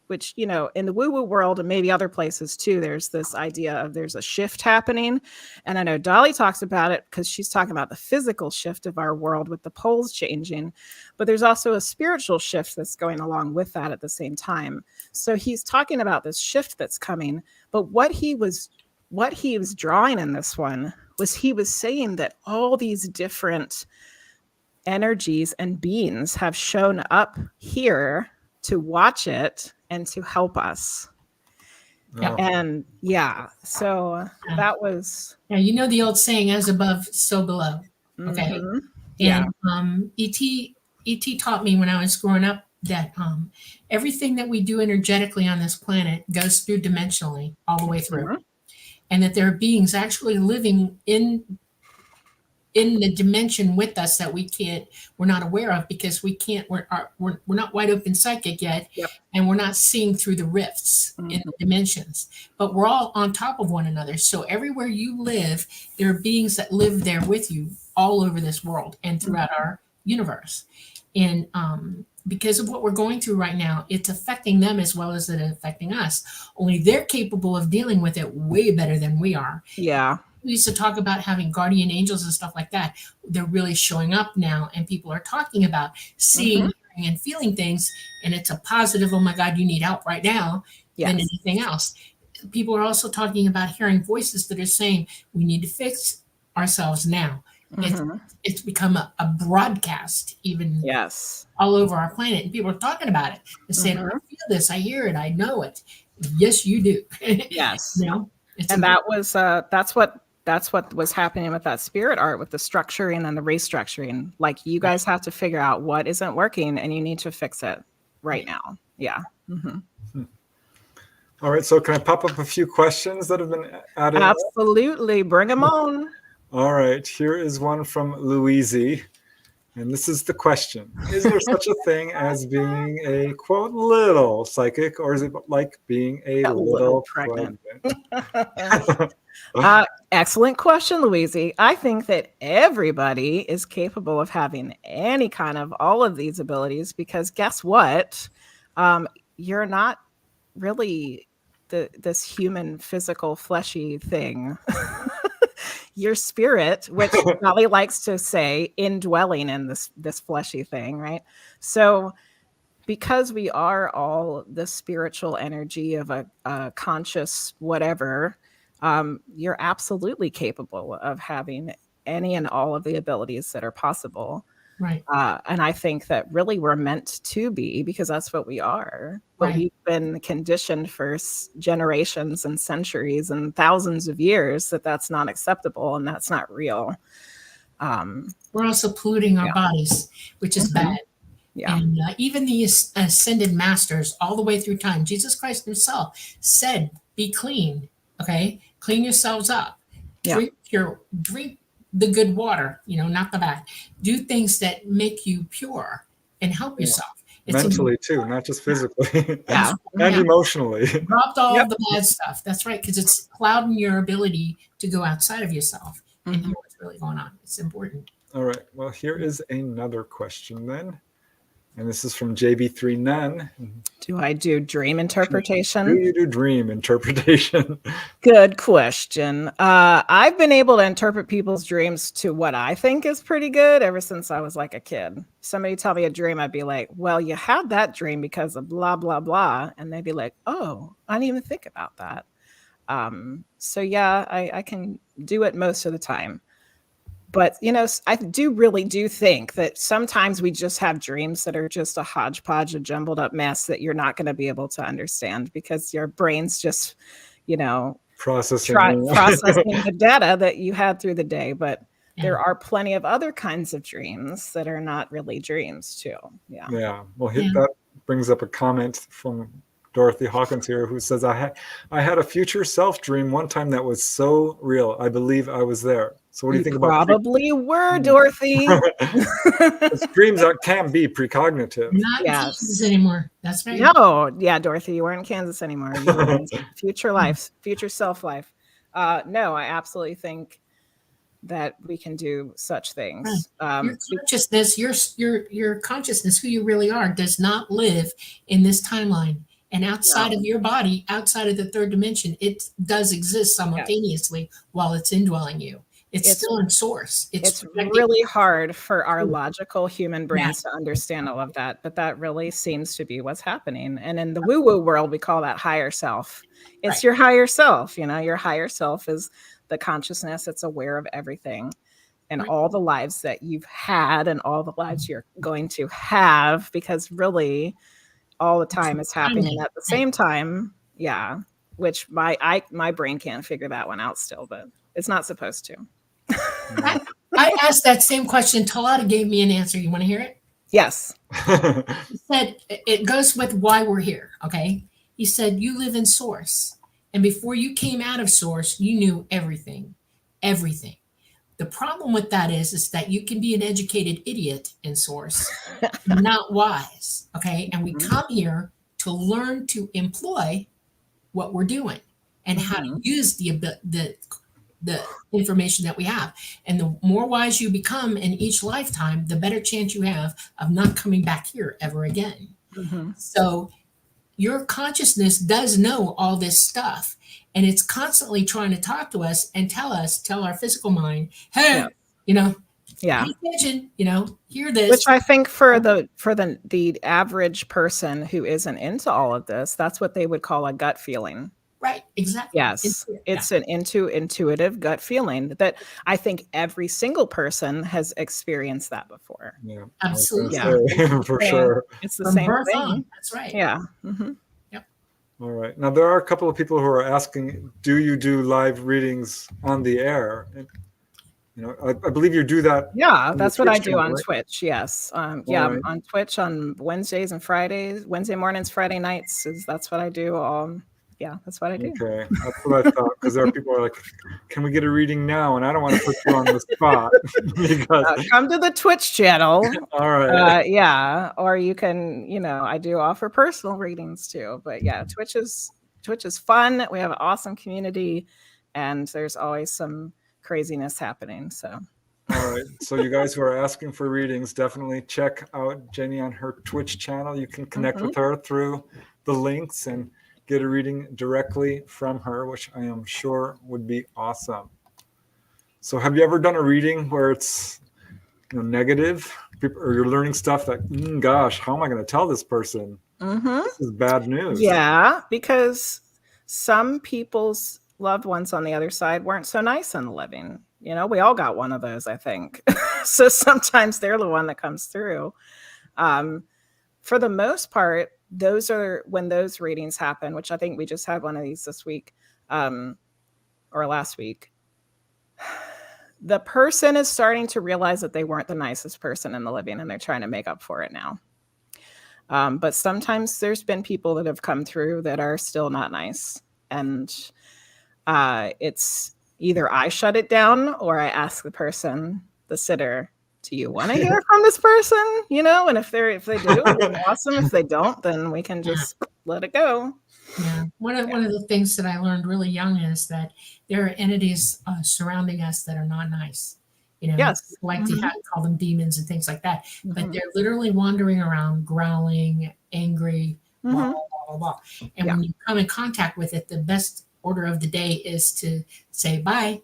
Speaker 2: which, you know, in the woo-woo world and maybe other places too, there's this idea of there's a shift happening. And I know Dolly talks about it because she's talking about the physical shift of our world with the poles changing, but there's also a spiritual shift that's going along with that at the same time. So he's talking about this shift that's coming, but what he was drawing in this one was he was saying that all these different energies and beings have shown up here to watch it and to help us.
Speaker 1: Yeah.
Speaker 2: And so that was.
Speaker 1: Yeah, you know the old saying, as above, so below. Okay.
Speaker 2: Mm-hmm. Yeah.
Speaker 1: And E.T. taught me when I was growing up that everything that we do energetically on this planet goes through dimensionally all the way through.
Speaker 2: Mm-hmm.
Speaker 1: And that there are beings actually living in the dimension with us that we're not aware of, because we're not wide open psychic yet.
Speaker 2: Yep.
Speaker 1: And we're not seeing through the rifts in the dimensions, but we're all on top of one another. So everywhere you live, there are beings that live there with you all over this world and throughout our universe. And because of what we're going through right now, it's affecting them as well as it's affecting us. Only they're capable of dealing with it way better than we are.
Speaker 2: Yeah.
Speaker 1: We used to talk about having guardian angels and stuff like that. They're really showing up now, and people are talking about seeing, hearing, and feeling things. And it's a positive, oh my God, you need help right now, than anything else. People are also talking about hearing voices that are saying, we need to fix ourselves now. It's become a broadcast, even all over our planet. And people are talking about it. They're saying, I feel this, I hear it, I know it. Yes, you do.
Speaker 2: Yes.
Speaker 1: You know?
Speaker 2: And that's what was happening with that spirit art, with the structuring and the restructuring. Like, you guys have to figure out what isn't working and you need to fix it right now. Yeah. Mm-hmm.
Speaker 3: All right. So can I pop up a few questions that have been added?
Speaker 2: Absolutely. Bring them on.
Speaker 3: All right. Here is one from Louise. And this is the question. Is there such a thing as being a, quote, little psychic, or is it like being a little pregnant?
Speaker 2: Excellent question, Louise. I think that everybody is capable of having any kind of all of these abilities, because guess what? You're not really this human, physical, fleshy thing. Your spirit, which Dolly likes to say, indwelling in this fleshy thing, right? So because we are all the spiritual energy of a conscious whatever, you're absolutely capable of having any and all of the abilities that are possible.
Speaker 1: Right.
Speaker 2: And I think that really we're meant to be, because that's what we are. But we've been conditioned for generations and centuries and thousands of years that that's not acceptable and that's not real.
Speaker 1: We're also polluting our bodies, which is bad. Yeah. And even the ascended masters all the way through time, Jesus Christ himself said, be clean. Okay. Clean yourselves up.
Speaker 2: Yeah.
Speaker 1: Drink the good water, not the bad. Do things that make you pure and help yourself. It's
Speaker 3: mentally too, not just physically. And emotionally.
Speaker 1: Dropped all of the bad stuff. That's right, because it's clouding your ability to go outside of yourself and hear what's really going on. It's important.
Speaker 3: All right. Well, here is another question then. And this is from JB3 Nun.
Speaker 2: Do I do dream interpretation?
Speaker 3: Do you do dream interpretation?
Speaker 2: Good question. I've been able to interpret people's dreams to what I think is pretty good ever since I was like a kid. Somebody tell me a dream, I'd be like, well, you had that dream because of blah, blah, blah. And they'd be like, oh, I didn't even think about that. So yeah, I can do it most of the time. But, I really do think that sometimes we just have dreams that are just a hodgepodge, a jumbled up mess that you're not going to be able to understand because your brain's just, processing the data that you had through the day. But there are plenty of other kinds of dreams that are not really dreams too. Yeah.
Speaker 3: Yeah. Well, that brings up a comment from Dorothy Hawkins here, who says, I had a future self dream one time that was so real. I believe I was there. So what do you think about
Speaker 2: probably were, Dorothy?
Speaker 3: Dreams that can be precognitive.
Speaker 1: Not in Kansas anymore. That's right.
Speaker 2: No, yeah, Dorothy, you weren't in Kansas anymore. You were in future life, future self life. No, I absolutely think that we can do such things.
Speaker 1: Right. Your consciousness, your consciousness, who you really are, does not live in this timeline. And outside of your body, outside of the third dimension, it does exist simultaneously while it's indwelling you. It's still in source.
Speaker 2: It's really hard for our logical human brains to understand all of that, but that really seems to be what's happening. And in the woo-woo world, we call that higher self. It's your higher self. Your higher self is the consciousness that's aware of everything and all the lives that you've had and all the lives you're going to have, because really all the time is happening at the same time. Yeah. Which my brain can't figure that one out still, but it's not supposed to.
Speaker 1: I asked that same question. Talata gave me an answer. You want to hear it?
Speaker 2: Yes.
Speaker 1: He said it goes with why we're here. Okay. He said, you live in source. And before you came out of source, you knew everything. Everything. The problem with that is that you can be an educated idiot in source, not wise. Okay. And we come here to learn to employ what we're doing and how to use the information that we have. And the more wise you become in each lifetime, the better chance you have of not coming back here ever again. So your consciousness does know all this stuff, and it's constantly trying to talk to us and tell our physical mind, hey, pay attention, hear this.
Speaker 2: Which I think for the average person who isn't into all of this, that's what they would call a gut feeling.
Speaker 1: Right, exactly.
Speaker 2: Yes, it's an intuitive gut feeling that I think every single person has experienced that before.
Speaker 3: Yeah,
Speaker 1: absolutely.
Speaker 3: For sure.
Speaker 2: It's the same thing.
Speaker 1: On. That's right.
Speaker 2: Yeah.
Speaker 1: Yep.
Speaker 3: All right. Now, there are a couple of people who are asking, do you do live readings on the air? And, I believe you do that.
Speaker 2: Yeah, that's what I do on
Speaker 3: right?
Speaker 2: Twitch. Yes.
Speaker 3: Right.
Speaker 2: On Twitch on Wednesdays and Fridays, Wednesday mornings, Friday nights. That's what I do. Yeah, that's what I do.
Speaker 3: Okay, that's what I thought, because there are people who are like, can we get a reading now? And I don't want to put you on the spot. Because...
Speaker 2: come to the Twitch channel.
Speaker 3: All right.
Speaker 2: Or you can, I do offer personal readings too. But yeah, Twitch is fun. We have an awesome community, and there's always some craziness happening. So.
Speaker 3: All right. So you guys who are asking for readings, definitely check out Jenny on her Twitch channel. You can connect with her through the links and get a reading directly from her, which I am sure would be awesome. So have you ever done a reading where it's negative, or you're learning stuff that, gosh, how am I going to tell this person? This is bad news.
Speaker 2: Yeah, because some people's loved ones on the other side weren't so nice in the living. We all got one of those, I think. So sometimes they're the one that comes through. For the most part, those are when those readings happen, which I think we just had one of these this week, or last week. The person is starting to realize that they weren't the nicest person in the living, and they're trying to make up for it now. But sometimes there's been people that have come through that are still not nice. And it's either I shut it down or I ask the person, the sitter, do you want to hear from this person? And if they do, then awesome. If they don't, then we can just let it go.
Speaker 1: Yeah. One of the things that I learned really young is that there are entities surrounding us that are not nice.
Speaker 2: Yes.
Speaker 1: Like to call them demons and things like that. But they're literally wandering around, growling, angry, blah, blah, blah, blah. And when you come in contact with it, the best order of the day is to say bye.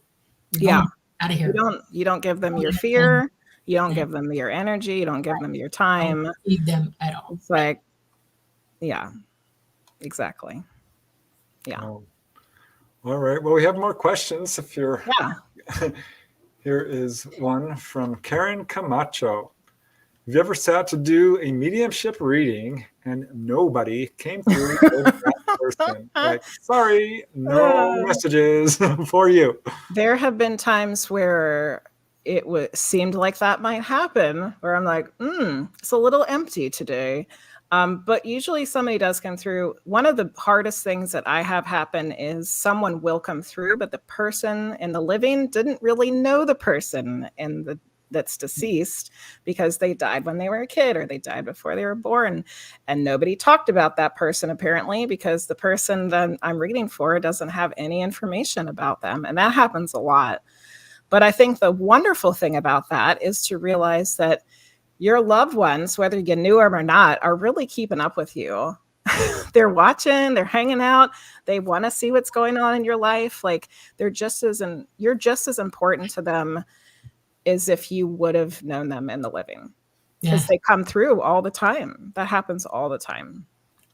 Speaker 1: Out of here.
Speaker 2: You don't give them your fear. You don't give them your energy. You don't give them your time.
Speaker 1: Don't feed them at all.
Speaker 2: It's like, exactly. Yeah.
Speaker 3: All right. Well, we have more questions. If you're, here is one from Karen Camacho. Have you ever sat to do a mediumship reading and nobody came through with that person? Like, sorry, no messages for you.
Speaker 2: There have been times where it seemed like that might happen, where I'm like, it's a little empty today. But usually somebody does come through. One of the hardest things that I have happen is someone will come through, but the person in the living didn't really know the person that's deceased, because they died when they were a kid or they died before they were born. And nobody talked about that person, apparently, because the person that I'm reading for doesn't have any information about them. And that happens a lot. But I think the wonderful thing about that is to realize that your loved ones, whether you knew them or not, are really keeping up with you. they're watching, they're hanging out, they want to see what's going on in your life. Like you're just as important to them as if you would have known them in the living, because they come through all the time. That happens all the time.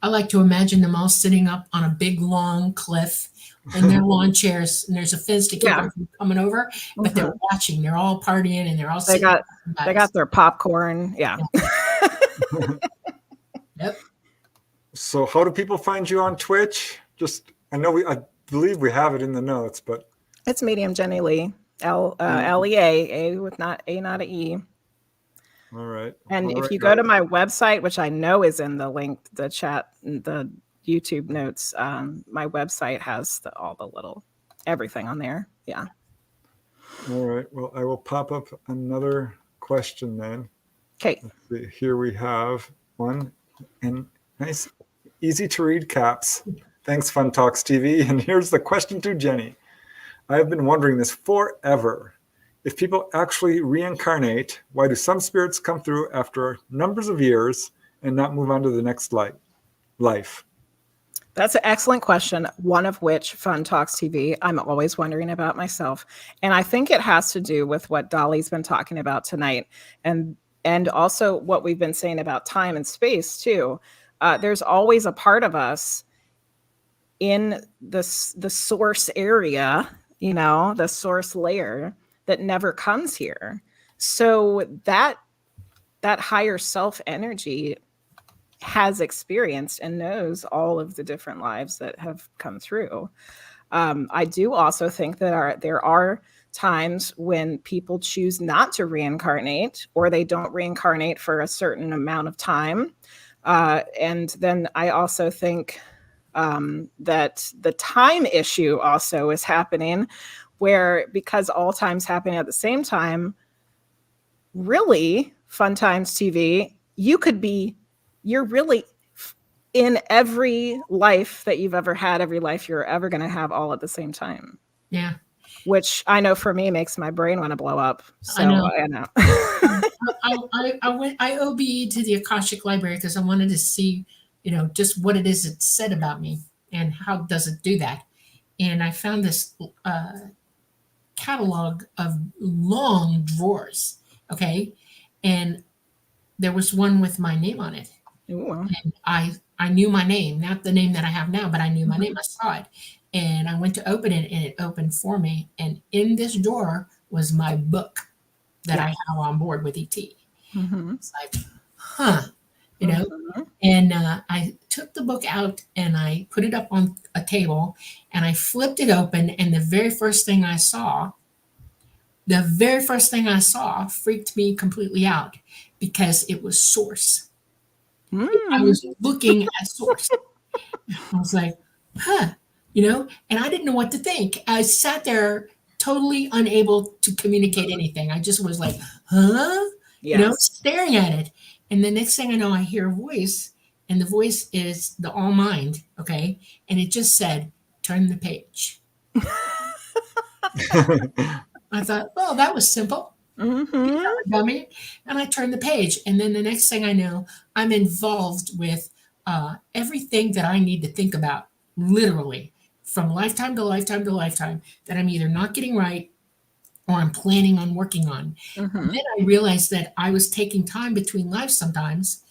Speaker 1: I like to imagine them all sitting up on a big long cliff in their lawn chairs, and there's a fence to keep them from coming over, but they're watching. They're all partying, and they're all
Speaker 2: they got their popcorn. Yeah.
Speaker 1: Yep.
Speaker 3: So how do people find you on Twitch? I believe we have it in the notes, but
Speaker 2: it's Medium Jenny Lea. Lea, with not a E.
Speaker 3: All right.
Speaker 2: And if you go to my website, which I know is in the link, the chat, the YouTube notes, my website has everything on there. Yeah.
Speaker 3: All right. Well, I will pop up another question then.
Speaker 2: Okay.
Speaker 3: Here we have one, and nice, easy to read caps. Thanks, Fun Talks TV. And here's the question to Jenny. I have been wondering this forever. If people actually reincarnate, why do some spirits come through after numbers of years and not move on to the next life?
Speaker 2: That's an excellent question, one of which Fun Talks TV, I'm always wondering about myself. And I think it has to do with what Dolly's been talking about tonight, and also what we've been saying about time and space too. There's always a part of us in the source area, the source layer, that never comes here. So that higher self energy has experienced and knows all of the different lives that have come through. I do also think that there are times when people choose not to reincarnate, or they don't reincarnate for a certain amount of time. And then I also think that the time issue also is happening, where because all times happen at the same time, really, Fun Times TV, you're really in every life that you've ever had, every life you're ever going to have, all at the same time.
Speaker 1: Yeah.
Speaker 2: Which I know for me makes my brain want to blow up. So I know.
Speaker 1: I OBE'd to the Akashic library because I wanted to see, just what it is it said about me and how does it do that. And I found this catalog of long drawers. Okay. And there was one with my name on it.
Speaker 2: Ooh.
Speaker 1: And I knew my name, not the name that I have now, but I knew my name. I saw it. And I went to open it, and it opened for me. And in this drawer was my book that I have on board with ET.
Speaker 2: Mm-hmm.
Speaker 1: It's like, And I took the book out and I put it up on a table and I flipped it open. And the very first thing I saw freaked me completely out because it was source. I was looking at source. I was like, and I didn't know what to think. I sat there totally unable to communicate anything. I just was like, staring at it. And the next thing I know, I hear a voice, and the voice is the all mind. Okay. And it just said, turn the page. I thought, well, that was simple. Dummy. And I turned the page. And then the next thing I know, I'm involved with everything that I need to think about, literally, from lifetime to lifetime to lifetime, that I'm either not getting right or I'm planning on working on. And then I realized that I was taking time between lives sometimes,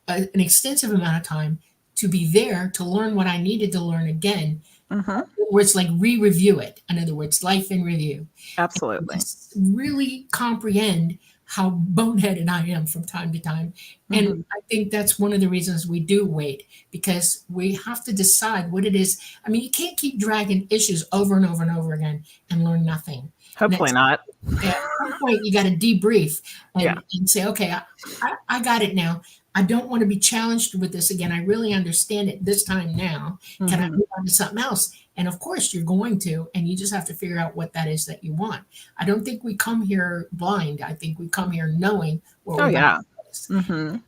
Speaker 1: an extensive amount of time, to be there to learn what I needed to learn again. Where it's like re-review it. In other words, life in review.
Speaker 2: Absolutely.
Speaker 1: Really comprehend how boneheaded I am from time to time. And I think that's one of the reasons we do wait, because we have to decide what it is. I mean, you can't keep dragging issues over and over and over again and learn nothing.
Speaker 2: Hopefully not.
Speaker 1: At some point, you got to debrief and say, okay, I got it now. I don't want to be challenged with this again. I really understand it this time now. Can I move on to something else? And of course you're going to, and you just have to figure out what that is that you want. I don't think we come here blind. I think we come here knowing what we're going to.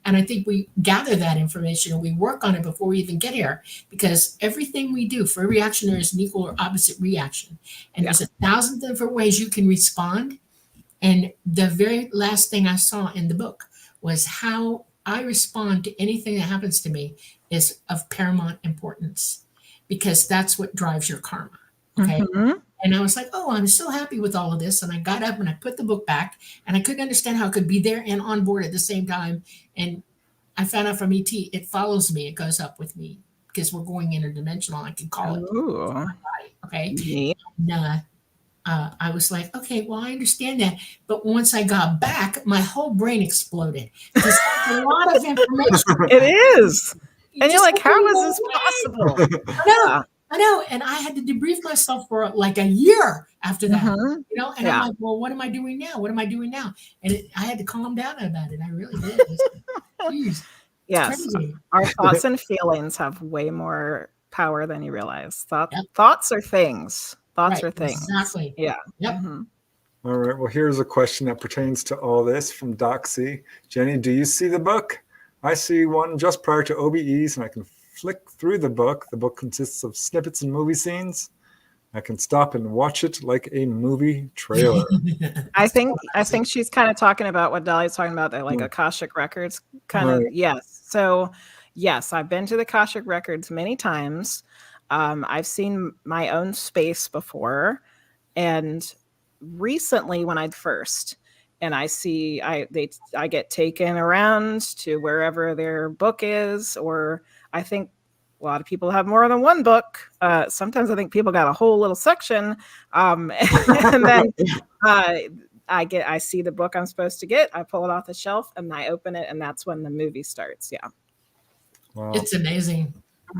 Speaker 1: And I think we gather that information and we work on it before we even get here, because everything we do, for every action, there is an equal or opposite reaction. And there's 1,000 different ways you can respond. And the very last thing I saw in the book was how I respond to anything that happens to me is of paramount importance because that's what drives your karma. Okay.
Speaker 2: Mhm.
Speaker 1: And I was like, oh, I'm so happy with all of this. And I got up and I put the book back and I couldn't understand how it could be there and on board at the same time. And I found out from ET, it follows me, it goes up with me because we're going interdimensional. I can call it
Speaker 2: Ooh,
Speaker 1: body. Okay.
Speaker 2: neat.
Speaker 1: And, I was like, okay, well, I understand that. But once I got back, my whole brain exploded because that's a lot of information.
Speaker 2: It is.
Speaker 1: You
Speaker 2: And you're
Speaker 1: just
Speaker 2: like,
Speaker 1: have to
Speaker 2: how is
Speaker 1: go
Speaker 2: this
Speaker 1: away.
Speaker 2: possible?
Speaker 1: I know,
Speaker 2: Yeah.
Speaker 1: I know. And I had to debrief myself for like a year after that,
Speaker 2: Mhm.
Speaker 1: you know, and I'm
Speaker 2: Yeah.
Speaker 1: like, well, what am I doing now? What am I doing now? And I had to calm down about it. I really did. Jeez, it's
Speaker 2: Yes.
Speaker 1: crazy.
Speaker 2: Our thoughts and feelings have way more power than you realize.
Speaker 1: Yep.
Speaker 2: Thoughts are things. Thoughts
Speaker 1: Right,
Speaker 2: are things.
Speaker 1: exactly.
Speaker 2: Yeah.
Speaker 1: Yep.
Speaker 2: Mhm.
Speaker 3: All right. Well, here's a question that pertains to all this from Doxy. Jenny, do you see the book? I see one just prior to OBEs, and I can flick through the book. The book consists of snippets and movie scenes. I can stop and watch it like a movie trailer.
Speaker 2: I think she's kind of talking about what Dolly's talking about, that like
Speaker 3: Mm.
Speaker 2: Akashic records kind of.
Speaker 3: Right.
Speaker 2: Yes. So yes, I've been to the Akashic records many times. I've seen my own space before, and recently when I'd first, and I get taken around to wherever their book is, or I think a lot of people have more than one book. Sometimes I think people got a whole little section, and then I see the book I'm supposed to get. I pull it off the shelf and I open it, and that's when the movie starts. Yeah,
Speaker 3: Wow.
Speaker 1: It's amazing.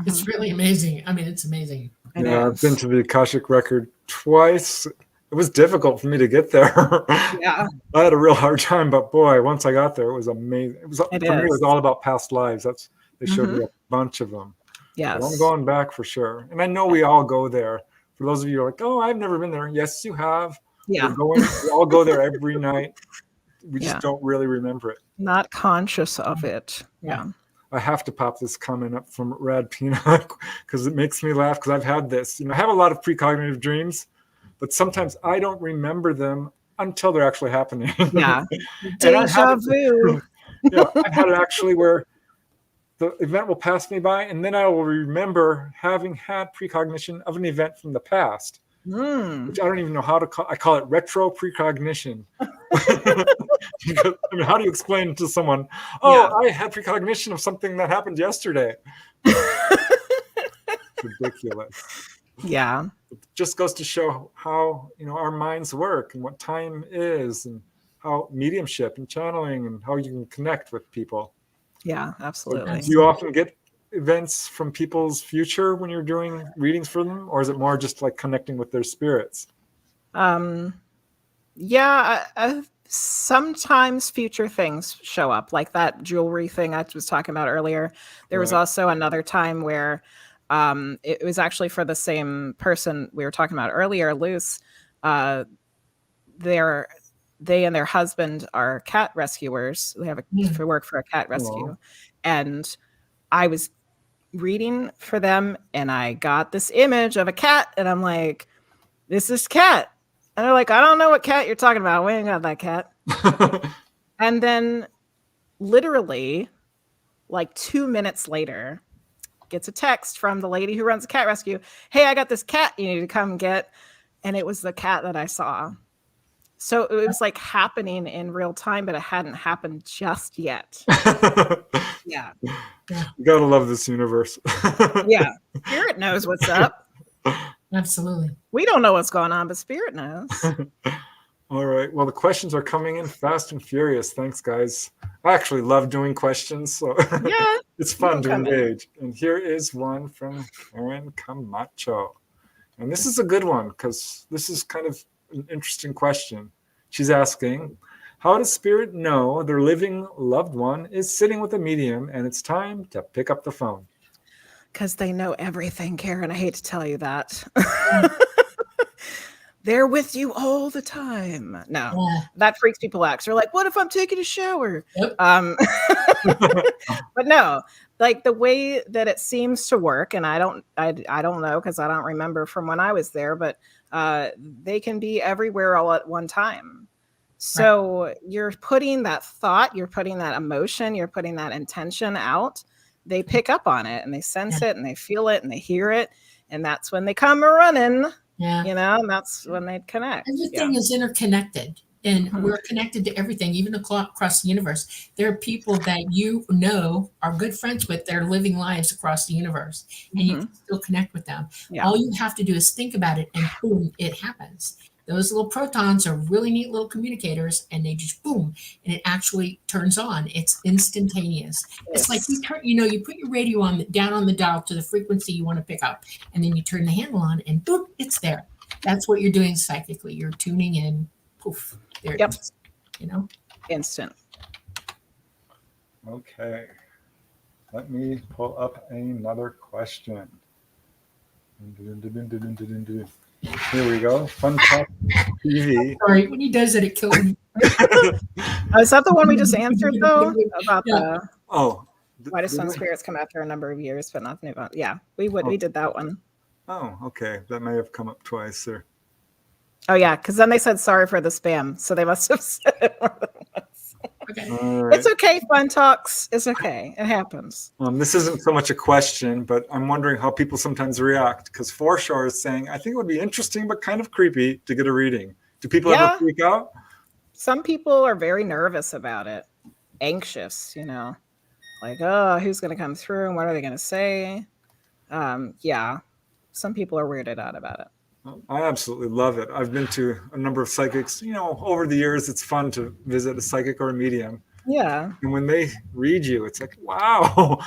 Speaker 1: It's really amazing. I mean, it's amazing.
Speaker 2: it
Speaker 3: Yeah, I've been
Speaker 2: is.
Speaker 3: to the Akashic record twice. It was difficult for me to get there.
Speaker 2: Yeah,
Speaker 3: I had a real hard time, but boy, once I got there, it was amazing. It was for
Speaker 2: it
Speaker 3: me. It was
Speaker 2: is.
Speaker 3: all about past lives. They showed me
Speaker 2: Mhm.
Speaker 3: a bunch of them. But I'm
Speaker 2: Yes.
Speaker 3: going back for sure. And I know we all go there. For those of you who are like, oh, I've never been there. Yes, you have.
Speaker 2: Yeah.
Speaker 3: We're going. We all go there every night. We just
Speaker 2: Yeah.
Speaker 3: don't really remember it.
Speaker 2: Not conscious of it. Yeah.
Speaker 3: I have to pop this comment up from Rad Peanut because it makes me laugh because I've had this. I have a lot of precognitive dreams, but sometimes I don't remember them until they're actually happening.
Speaker 2: Yeah.
Speaker 3: And I
Speaker 2: Deja
Speaker 3: had
Speaker 2: vu.
Speaker 3: I've had it actually where the event will pass me by, and then I will remember having had precognition of an event from the past, which I don't even know how to call. I call it retro precognition. Because, how do you explain to someone, oh, I had precognition of something that happened yesterday? It's ridiculous.
Speaker 2: Yeah.
Speaker 3: It just goes to show how our minds work and what time is, and how mediumship and channeling and how you can connect with people.
Speaker 2: Yeah, absolutely.
Speaker 3: Do you often get events from people's future when you're doing readings for them, or is it more just like connecting with their spirits?
Speaker 2: Yeah, sometimes future things show up, like that jewelry thing I was talking about earlier. There was
Speaker 3: Right.
Speaker 2: also another time where it was actually for the same person we were talking about earlier, Luce. They and their husband are cat rescuers. They have to work for a cat rescue.
Speaker 3: Aw.
Speaker 2: And I was reading for them, and I got this image of a cat, and I'm like, this is cat. And they're like, I don't know what cat you're talking about. We ain't got that cat. And then literally like 2 minutes later, gets a text from the lady who runs the cat rescue. Hey, I got this cat you need to come get. And it was the cat that I saw. So it was like happening in real time, but it hadn't happened just yet. Yeah.
Speaker 3: You gotta love this universe.
Speaker 2: Yeah. Spirit knows what's up.
Speaker 1: Absolutely.
Speaker 2: We don't know what's going on, but Spirit knows.
Speaker 3: All right. Well, the questions are coming in fast and furious. Thanks, guys. I actually love doing questions, so
Speaker 2: Yeah.
Speaker 3: it's fun to
Speaker 2: come in.
Speaker 3: engage. And here is one from Karen Camacho. And this is a good one because this is kind of an interesting question. She's asking, how does spirit know their living loved one is sitting with a medium and it's time to pick up the phone?
Speaker 2: Because they know everything, Karen. I hate to tell you that. They're with you all the time. No, that freaks people out. They're like, what if I'm taking a shower?
Speaker 1: Yep.
Speaker 2: But no, like the way that it seems to work, and I don't know because I don't remember from when I was there, but they can be everywhere all at one time. So you're putting that thought, you're putting that emotion, you're putting that intention out they pick up on it and they sense
Speaker 1: Yeah.
Speaker 2: it and they feel it and they hear it. And that's when they come running,
Speaker 1: Yeah.
Speaker 2: and that's when they connect.
Speaker 1: Everything is interconnected, and we're connected to everything, even across the universe. There are people that are good friends with. They're living lives across the universe, and you can still connect with them.
Speaker 2: Yeah.
Speaker 1: All you have to do is think about it, and boom, it happens. Those little protons are really neat little communicators, and they just boom, and it actually turns on. It's instantaneous. It's like you put your radio down on the dial to the frequency you want to pick up, and then you turn the handle on, and boom, it's there. That's what you're doing psychically. You're tuning in. Poof, there it is.
Speaker 2: Instant.
Speaker 3: Okay. Let me pull up another question. Here we go. Fun Talk TV.
Speaker 1: Sorry, when he does it, it kills me.
Speaker 2: Is that the one we just answered, though? About why do some spirits come after a number of years, but not new? Yeah, we did that one.
Speaker 3: Oh, okay. That may have come up twice there.
Speaker 2: Oh, yeah, because then they said sorry for the spam, so they must have said it more than once.
Speaker 1: Okay.
Speaker 3: Right.
Speaker 2: It's okay, Fun Talks. It's okay. It happens.
Speaker 3: This isn't so much a question, but I'm wondering how people sometimes react, because Foreshore is saying, I think it would be interesting but kind of creepy to get a reading. Do people ever freak out?
Speaker 2: Some people are very nervous about it, anxious, like, oh, who's going to come through and what are they going to say? Yeah, some people are weirded out about it.
Speaker 3: I absolutely love it. I've been to a number of psychics. Over the years, it's fun to visit a psychic or a medium.
Speaker 2: Yeah.
Speaker 3: And when they read you, it's like, wow,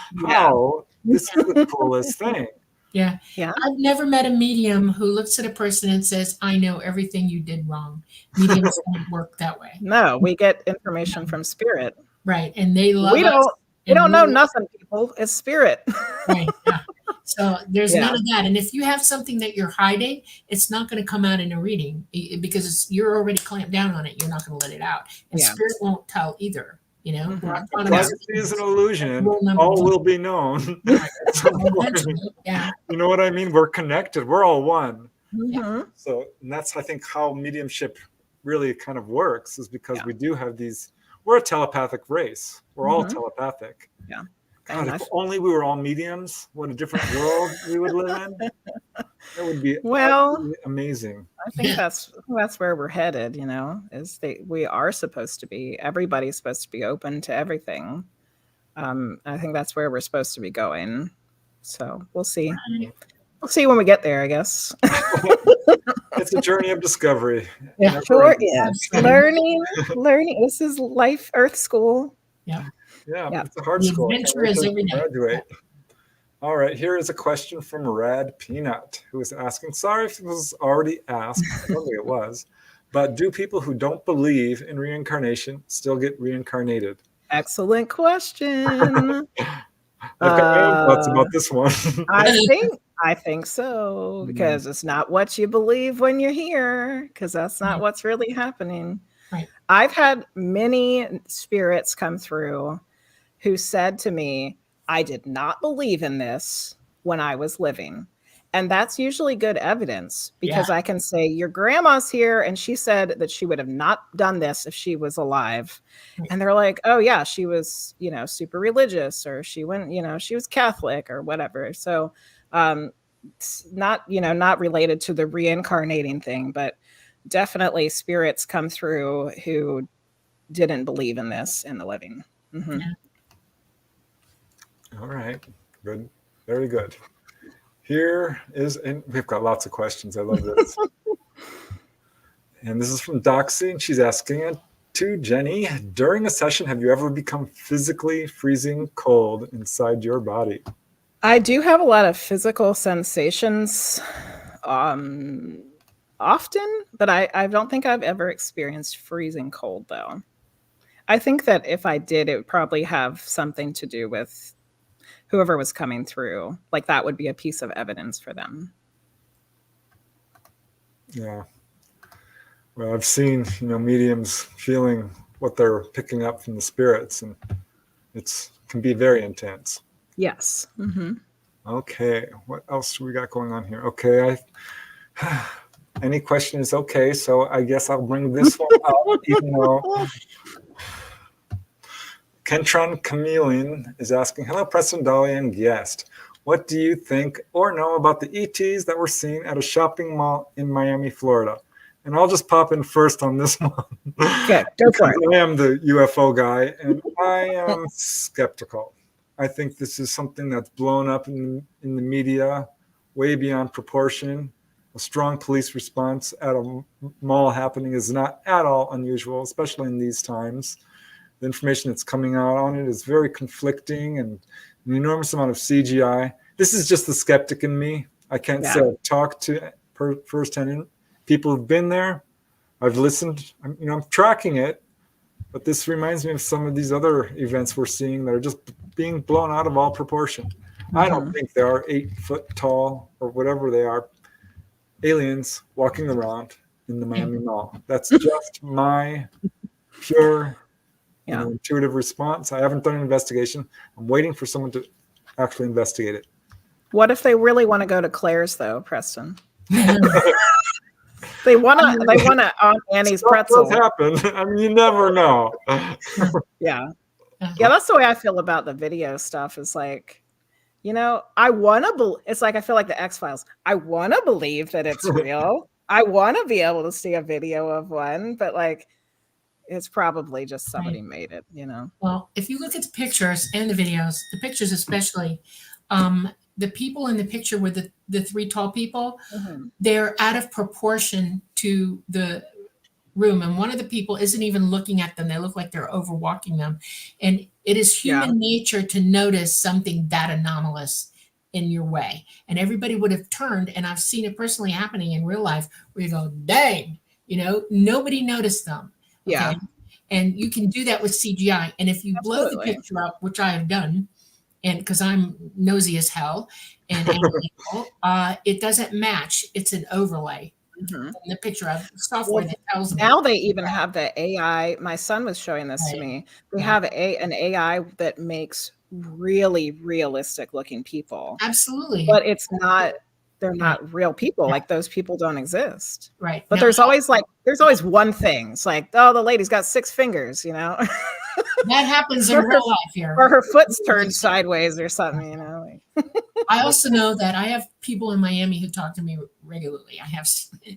Speaker 3: this is the coolest thing.
Speaker 1: Yeah. I've never met a medium who looks at a person and says, I know everything you did wrong. Mediums don't work that way.
Speaker 2: No, we get information from spirit.
Speaker 1: Right. And they love us.
Speaker 2: We don't know nothing, people. It's spirit.
Speaker 1: Right. Yeah. So there's none of that. And if you have something that you're hiding, it's not going to come out in a reading because you're already clamped down on it. You're not going to let it out. And spirit won't tell either.
Speaker 3: Legacy is an illusion. All will be known.
Speaker 1: Yeah.
Speaker 3: You know what I mean? We're connected. We're all one.
Speaker 2: Mm-hmm.
Speaker 3: So that's, I think, how mediumship really kind of works, is because we do have these. We're a telepathic race. We're all telepathic.
Speaker 2: Yeah.
Speaker 3: God, if only we were all mediums, what a different world we would live in. That would be amazing.
Speaker 2: I think that's where we're headed, we are supposed to be, everybody's supposed to be open to everything. I think that's where we're supposed to be going. So we'll see. We'll see when we get there, I guess.
Speaker 3: It's a journey of discovery.
Speaker 2: Yeah, sure is. Learning. This is life, Earth school.
Speaker 1: Yeah.
Speaker 3: Yeah, it's a hard school.
Speaker 1: Adventure is every day.
Speaker 3: Graduate. All right, here is a question from Rad Peanut, who is asking, sorry if it was already asked, I don't think it was, but do people who don't believe in reincarnation still get reincarnated?
Speaker 2: Excellent question.
Speaker 3: I've got my own thoughts about this one.
Speaker 2: I think so, because it's not what you believe when you're here, because that's not what's really happening.
Speaker 1: Right.
Speaker 2: I've had many spirits come through who said to me, I did not believe in this when I was living. And that's usually good evidence, because I can say, your grandma's here and she said that she would have not done this if she was alive. Right. And they're like, oh yeah, she was, super religious, or she went, she was Catholic or whatever. So it's not, not related to the reincarnating thing, but definitely spirits come through who didn't believe in this in the living. Mm-hmm.
Speaker 1: Yeah.
Speaker 3: All right. Good. Very good. Here is, and we've got lots of questions. I love this. And this is from Doxy, and she's asking to Jenny, during a session, have you ever become physically freezing cold inside your body?
Speaker 2: I do have a lot of physical sensations often, but I don't think I've ever experienced freezing cold, though. I think that if I did, it would probably have something to do with whoever was coming through. Like, that would be a piece of evidence for them.
Speaker 3: Yeah. Well, I've seen, mediums feeling what they're picking up from the spirits, and it can be very intense.
Speaker 2: Yes. Mm-hmm.
Speaker 3: Okay. What else do we got going on here? Okay. Any question is okay. So I guess I'll bring this one up, even though Kentron Chameleon is asking, hello, Preston, Dolly, and guest. What do you think or know about the ETs that were seen at a shopping mall in Miami, Florida? And I'll just pop in first on this one.
Speaker 2: Okay, go for it.
Speaker 3: I am the UFO guy, and I am skeptical. I think this is something that's blown up in the media way beyond proportion. A strong police response at a mall happening is not at all unusual, especially in these times. The information that's coming out on it is very conflicting and an enormous amount of CGI. This is just the skeptic in me. I can't say I've talked to firsthand people who've been there. I've listened. I'm tracking it, but this reminds me of some of these other events we're seeing that are just being blown out of all proportion. Mm-hmm. I don't think there are 8 foot tall or whatever they are aliens walking around in the Miami Mall. That's just my pure intuitive response. I haven't done an investigation. I'm waiting for someone to actually investigate it.
Speaker 2: What if they really want to go to Claire's though, Preston? They want to on Annie's pretzel.
Speaker 3: Does happen. I mean, you never know.
Speaker 2: Yeah, that's the way I feel about the video stuff. Is like, I want to it's like I feel like the X-Files. I want to believe that it's real. I want to be able to see a video of one, but like, it's probably just somebody made it,
Speaker 1: Well, if you look at the pictures and the videos, the pictures especially, the people in the picture with the 3 tall people, they're out of proportion to the room. And one of the people isn't even looking at them. They look like they're overwalking them. And it is human nature to notice something that anomalous in your way. And everybody would have turned. And I've seen it personally happening in real life where you go, dang, nobody noticed them. Okay?
Speaker 2: Yeah.
Speaker 1: And you can do that with CGI. And if you blow the picture up, which I have done, and because I'm nosy as hell, and it doesn't match. It's an overlay. In the picture of software that tells me.
Speaker 2: Now they even have the AI. My son was showing this to me. They have an AI that makes really realistic looking people.
Speaker 1: Absolutely.
Speaker 2: But it's not. They're not real people. Like those people don't exist.
Speaker 1: Right.
Speaker 2: But there's always one thing. It's like, oh, the lady's got 6 fingers,
Speaker 1: That happens in real life here.
Speaker 2: Or her foot's turned sideways or something,
Speaker 1: I also know that I have people in Miami who talk to me regularly.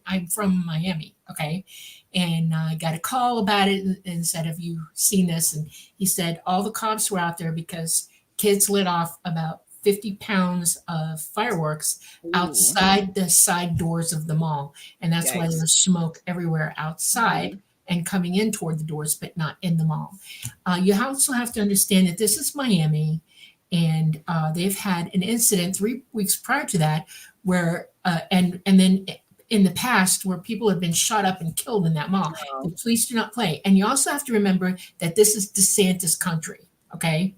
Speaker 1: I'm from Miami, okay? And I got a call about it and said, have you seen this? And he said all the cops were out there because kids lit off about 50 pounds of fireworks outside the side doors of the mall. And that's why there's smoke everywhere outside and coming in toward the doors, but not in the mall. You also have to understand that this is Miami, and they've had an incident 3 weeks prior to that where, and then in the past where people have been shot up and killed in that mall. The police do not play. And you also have to remember that this is DeSantis country, okay?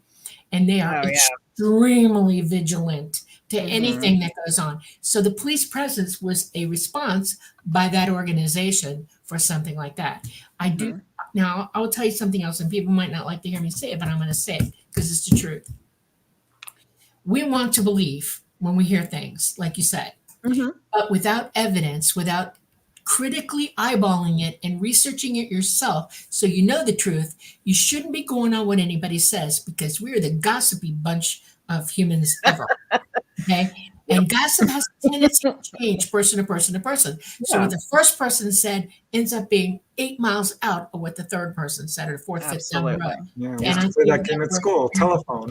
Speaker 1: And they are extremely vigilant to anything that goes on. So the police presence was a response by that organization for something like that. Now, I will tell you something else, and people might not like to hear me say it, but I'm going to say it because it's the truth. We want to believe when we hear things, like you said, but without evidence, without critically eyeballing it and researching it yourself so you know the truth, you shouldn't be going on what anybody says because we're the gossipy bunch of humans ever. Okay? And gossip has a tendency to change person to person to person. So what the first person said ends up being 8 miles out of what the third person said or the fourth, fifth down the road.
Speaker 3: Yeah, we used to play that game at school, telephone.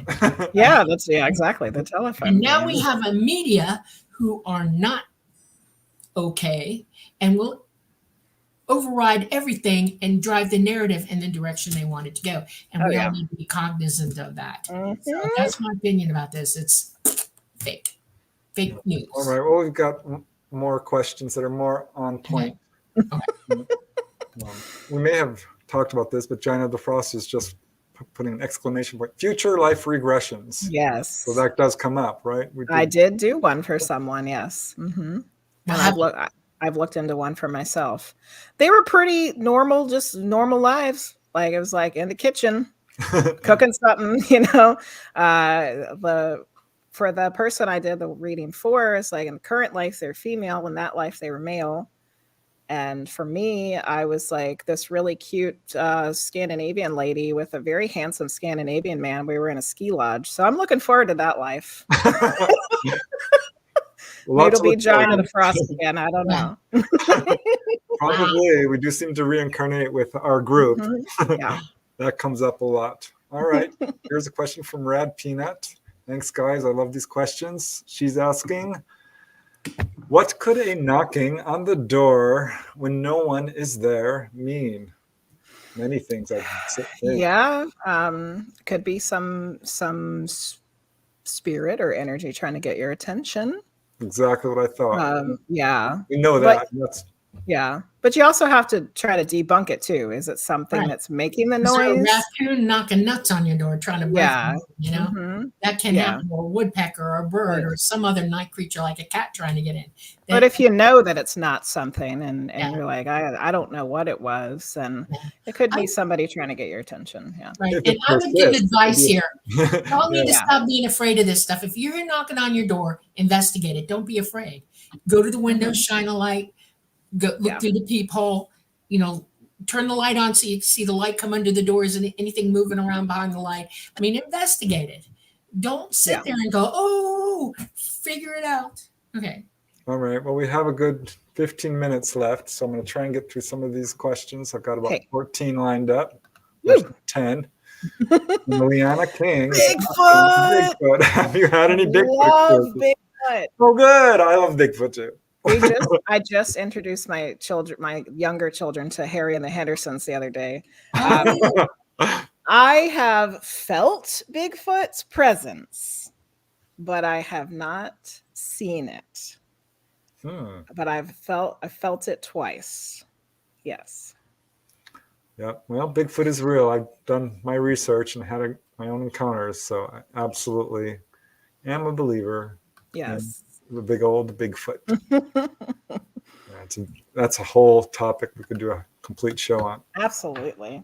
Speaker 2: Exactly, the telephone.
Speaker 1: And now we have a media who are not okay and will override everything and drive the narrative in the direction they want it to go. And we all need to be cognizant of that. So that's my opinion about this. It's fake news.
Speaker 3: All right. Well, we've got more questions that are more on point. Okay. We may have talked about this, but Gina DeFrost is just putting an exclamation point. Future life regressions.
Speaker 2: Yes.
Speaker 3: So that does come up, right?
Speaker 2: I did do one for someone. Yes. And I've looked into one for myself. They were pretty normal, just normal lives. Like it was like in the kitchen, cooking something, for the person I did the reading for, it's like in current life, they're female. In that life, they were male. And for me, I was like this really cute Scandinavian lady with a very handsome Scandinavian man. We were in a ski lodge. So I'm looking forward to that life. Maybe
Speaker 3: Lots
Speaker 2: it'll be
Speaker 3: of
Speaker 2: John of the Frost again. I don't
Speaker 1: Yeah.
Speaker 2: know.
Speaker 3: Probably. We do seem to reincarnate with our group.
Speaker 2: Yeah.
Speaker 3: That comes up a lot. All right. Here's a question from Rad Peanut. Thanks, guys. I love these questions. She's asking, what could a knocking on the door when no one is there mean? Many things I can say.
Speaker 2: Yeah. Could be some spirit or energy trying to get your attention.
Speaker 3: Exactly what I thought.
Speaker 2: Yeah.
Speaker 3: We know
Speaker 2: But-
Speaker 3: that. That's
Speaker 2: Yeah. But you also have to try to debunk it too. Is it something
Speaker 1: Right.
Speaker 2: that's making the
Speaker 1: Is there a
Speaker 2: noise?
Speaker 1: raccoon knocking nuts on your door trying to break
Speaker 2: Yeah.
Speaker 1: you, you know?
Speaker 2: Mhm.
Speaker 1: That can
Speaker 2: Yeah.
Speaker 1: happen, or a woodpecker or a bird
Speaker 2: Right.
Speaker 1: or some other night creature like a cat trying to get in.
Speaker 2: But if you know that it's not something and
Speaker 1: Yeah.
Speaker 2: you're like, I don't know what it was, and
Speaker 1: Yeah.
Speaker 2: it could be somebody trying to get your attention. Yeah.
Speaker 1: Right.
Speaker 3: If
Speaker 1: And
Speaker 3: it
Speaker 1: I would give
Speaker 3: persists,
Speaker 1: advice
Speaker 3: maybe-
Speaker 1: here. Y'all need to
Speaker 2: Yeah.
Speaker 1: stop being afraid of this stuff. If you're knocking on your door, investigate it. Don't be afraid. Go to the window, shine a light, go look
Speaker 2: Yeah.
Speaker 1: through the peephole, turn the light on so you can see the light come under the doors and anything moving around behind the light. I mean, investigate it. Don't sit
Speaker 2: Yeah.
Speaker 1: there and go, oh, figure it out. Okay.
Speaker 3: All right. Well, we have a good 15 minutes left, so I'm going to try and get through some of these questions. I've got about
Speaker 2: Okay.
Speaker 3: 14 lined up.
Speaker 2: Woo.
Speaker 3: There's 10. Liana King.
Speaker 2: Bigfoot!
Speaker 3: Bigfoot. Have you had any Bigfoot
Speaker 2: Love
Speaker 3: experiences?
Speaker 2: Bigfoot.
Speaker 3: Oh, good. I love Bigfoot too.
Speaker 2: I just introduced my younger children to Harry and the Hendersons the other day. I have felt Bigfoot's presence, but I have not seen it. But I felt it twice. Yes.
Speaker 3: Yeah. Well, Bigfoot is real. I've done my research and had my own encounters, so I absolutely am a believer.
Speaker 2: Yes.
Speaker 3: The big old Bigfoot. That's a whole topic we could do a complete show on.
Speaker 2: Absolutely.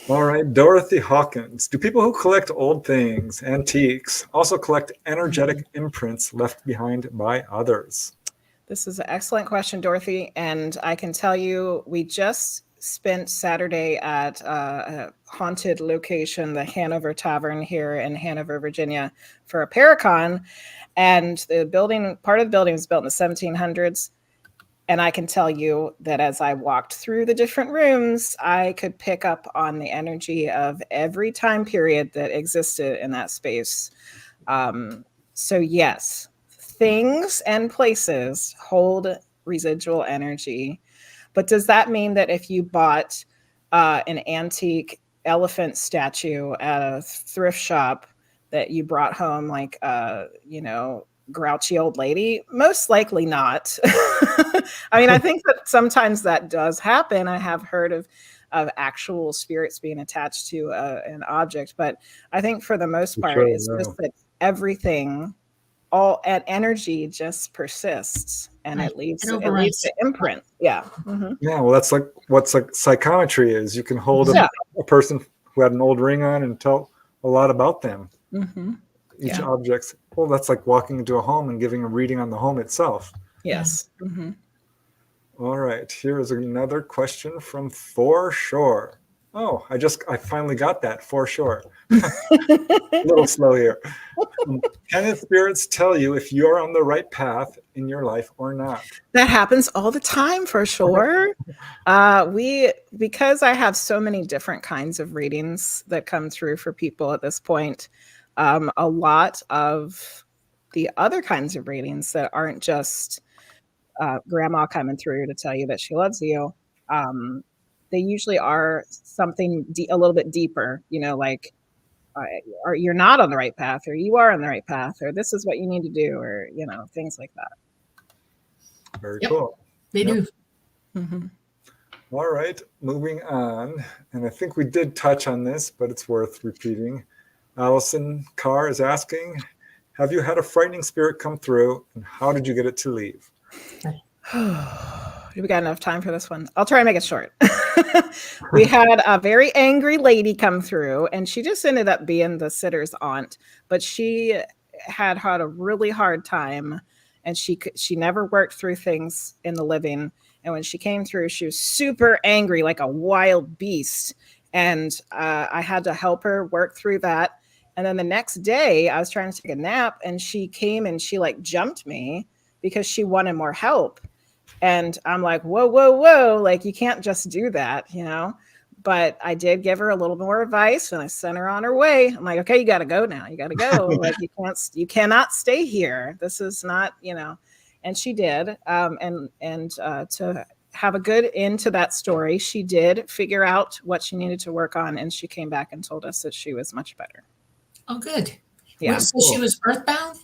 Speaker 3: All right, Dorothy Hawkins. Do people who collect old things, antiques, also collect energetic imprints left behind by others?
Speaker 2: This is an excellent question, Dorothy. And I can tell you, we just spent Saturday at a haunted location, the Hanover Tavern here in Hanover, Virginia, for a Paracon. And part of the building was built in the 1700s. And I can tell you that as I walked through the different rooms, I could pick up on the energy of every time period that existed in that space. So yes, things and places hold residual energy. But does that mean that if you bought an antique elephant statue at a thrift shop that you brought home, like, grouchy old lady? Most likely not. I mean, I think that sometimes that does happen. I have heard of actual spirits being attached to an object, but I think for the most part, it's just that everything, all and energy just persists, and
Speaker 1: Right.
Speaker 2: it leaves
Speaker 1: It
Speaker 2: the
Speaker 1: overrides.
Speaker 2: imprint. Yeah. Mm-hmm.
Speaker 3: Yeah, well, that's like what psychometry is. You can hold
Speaker 2: Yeah.
Speaker 3: a person who had an old ring on and tell a lot about them.
Speaker 2: Mm-hmm.
Speaker 3: Each
Speaker 2: Yeah.
Speaker 3: object's, well, that's like walking into a home and giving a reading on the home itself.
Speaker 2: Yes. Mm-hmm.
Speaker 3: All right, here is another question from For Sure. Oh, I finally got that, For Sure. A little slow here. Can the spirits tell you if you're on the right path in your life or not?
Speaker 2: That happens all the time, for sure. Because I have so many different kinds of readings that come through for people at this point, a lot of the other kinds of readings that aren't just grandma coming through to tell you that she loves you, they usually are something a little bit deeper, like, or you're not on the right path, or you are on the right path, or this is what you need to do, or, things like that.
Speaker 3: Very
Speaker 1: Yep.
Speaker 3: cool.
Speaker 1: They
Speaker 3: Yep.
Speaker 1: do.
Speaker 2: Mm-hmm.
Speaker 3: All right, moving on. And I think we did touch on this, but it's worth repeating. Allison Carr is asking, have you had a frightening spirit come through, and how did you get it to leave?
Speaker 2: We got enough time for this one. I'll try and make it short. We had a very angry lady come through, and she just ended up being the sitter's aunt, but she had a really hard time, and she never worked through things in the living, And when she came through, she was super angry, like a wild beast. And I had to help her work through that. And then the next day I was trying to take a nap, and she came and she like jumped me because she wanted more help. And I'm like, whoa, whoa, whoa. Like, you can't just do that, you know? But I did give her a little more advice, and I sent her on her way. I'm like, okay, you got to go now. You got to go. Like, you cannot stay here. This is not, you know. And she did. And to have a good end to that story, she did figure out what she needed to work on, and she came back and told us that she was much better.
Speaker 1: Oh, good.
Speaker 2: Yeah.
Speaker 1: So she was earthbound?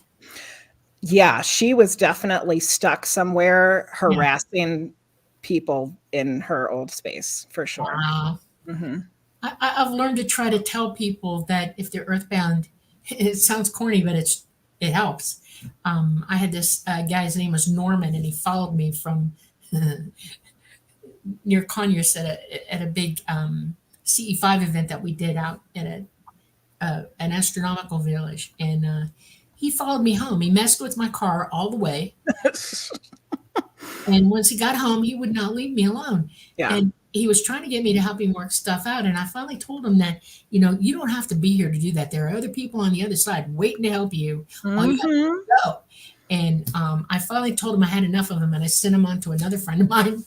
Speaker 2: Yeah, she was definitely stuck somewhere harassing people in her old space, for sure.
Speaker 1: Wow.
Speaker 2: Mm-hmm.
Speaker 1: I've learned to try to tell people that if they're earthbound, it sounds corny, but it helps. I had this guy's name was Norman, and he followed me from near Conyers at a big CE5 event that we did out at an astronomical village, and he followed me home. He messed with my car all the way, and once he got home, he would not leave me alone.
Speaker 2: Yeah.
Speaker 1: And he was trying to get me to help him work stuff out. And I finally told him that, you know, you don't have to be here to do that. There are other people on the other side waiting to help you. All you got to go. And I finally told him I had enough of him, and I sent him on to another friend of mine.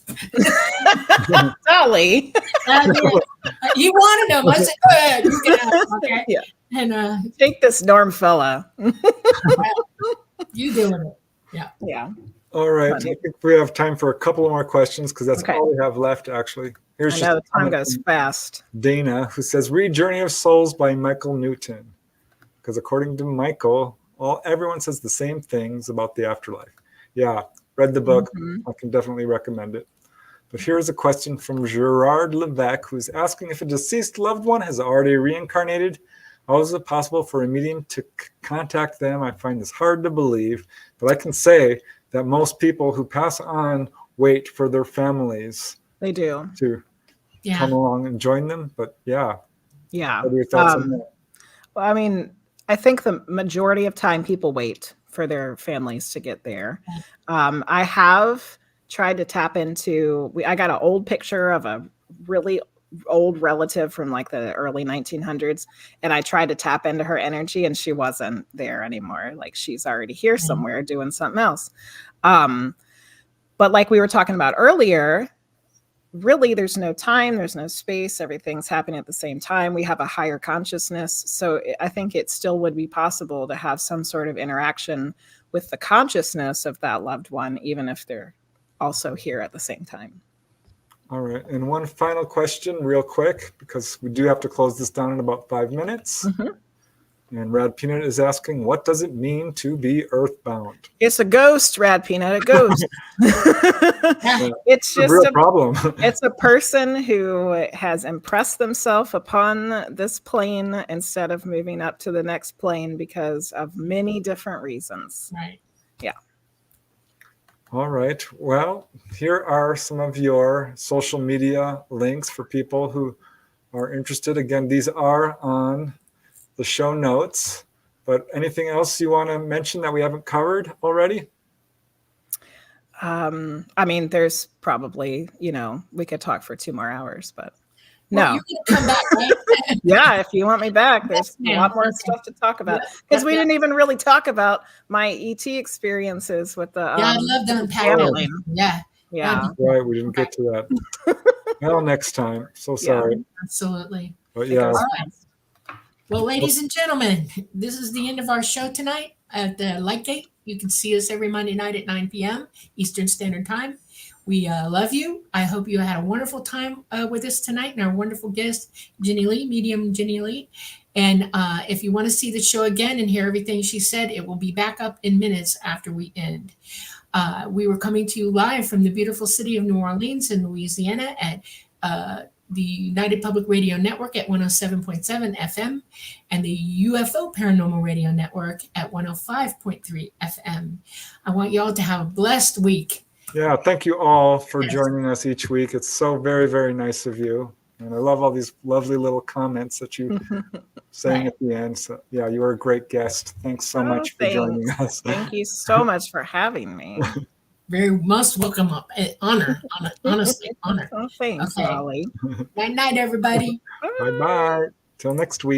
Speaker 2: Dolly.
Speaker 1: You wanted him. I said, go ahead. You get out. Okay.
Speaker 2: Yeah.
Speaker 1: And
Speaker 2: Take this Norm fella.
Speaker 1: you doing it. Yeah.
Speaker 2: Yeah.
Speaker 3: All right.
Speaker 2: Funny.
Speaker 3: I think we have time for a couple more questions because that's all we have left, actually. Here's
Speaker 2: I
Speaker 3: just
Speaker 2: know
Speaker 3: a
Speaker 2: the time
Speaker 3: comment
Speaker 2: goes
Speaker 3: from
Speaker 2: fast.
Speaker 3: Dana, who says, read Journey of Souls by Michael Newton. Because according to Michael, everyone says the same things about the afterlife. Yeah, read the book. I can definitely recommend it. But here's a question from Gerard Levesque, who's asking if a deceased loved one has already reincarnated. How is it possible for a medium to contact them? I find this hard to believe, but I can say that most people who pass on wait for their families
Speaker 2: They do.
Speaker 3: to come along and join them. But yeah.
Speaker 2: Yeah.
Speaker 3: What are your thoughts on that?
Speaker 2: Well, I mean, I think the majority of time people wait for their families to get there. I have tried to tap into, I got an old picture of a really old relative from like the early 1900s, and I tried to tap into her energy, and she wasn't there anymore. Like, she's already here somewhere doing something else. But like we were talking about earlier, really there's no time, there's no space, everything's happening at the same time. We have a higher consciousness. So I think it still would be possible to have some sort of interaction with the consciousness of that loved one, even if they're also here at the same time.
Speaker 3: All right. And one final question real quick, because we do have to close this down in about 5 minutes. And Rad Peanut is asking, what does it mean to be earthbound?
Speaker 2: It's a ghost, Rad Peanut, a ghost. It's just
Speaker 3: a real problem.
Speaker 2: It's a person who has impressed themselves upon this plane instead of moving up to the next plane because of many different reasons.
Speaker 1: Right.
Speaker 2: Yeah.
Speaker 3: All right. Well, here are some of your social media links for people who are interested. Again, these are on the show notes, but anything else you want to mention that we haven't covered already?
Speaker 2: I mean, there's probably, we could talk for 2 more hours, but no.
Speaker 1: You're going to come back, right?
Speaker 2: Yeah, if you want me back, there's a lot more stuff to talk about. Because we didn't even really talk about my ET experiences with the
Speaker 1: I'd love to unpack that.
Speaker 2: Yeah.
Speaker 3: Right, we didn't get to that. Well, next time. So sorry.
Speaker 1: Absolutely.
Speaker 3: But yeah.
Speaker 1: All right. Well, ladies and gentlemen, this is the end of our show tonight at the Lightgate. You can see us every Monday night at 9 p.m. Eastern Standard Time. We love you. I hope you had a wonderful time with us tonight and our wonderful guest, Jenny Lea, Medium Jenny Lea. And if you want to see the show again and hear everything she said, it will be back up in minutes after we end. We were coming to you live from the beautiful city of New Orleans in Louisiana at the United Public Radio Network at 107.7 FM and the UFO Paranormal Radio Network at 105.3 FM. I want you all to have a blessed week.
Speaker 3: Yeah, thank you all for joining us each week. It's so very, very nice of you. And I love all these lovely little comments that you saying at the end. So yeah, you are a great guest. Thanks so much for joining us.
Speaker 2: Thank you so much for having me.
Speaker 1: Very most welcome up. Honor. Honestly, honor.
Speaker 2: Oh, thanks,
Speaker 1: Okay.
Speaker 2: Holly.
Speaker 1: Night, night, everybody.
Speaker 3: Bye bye. Till next week.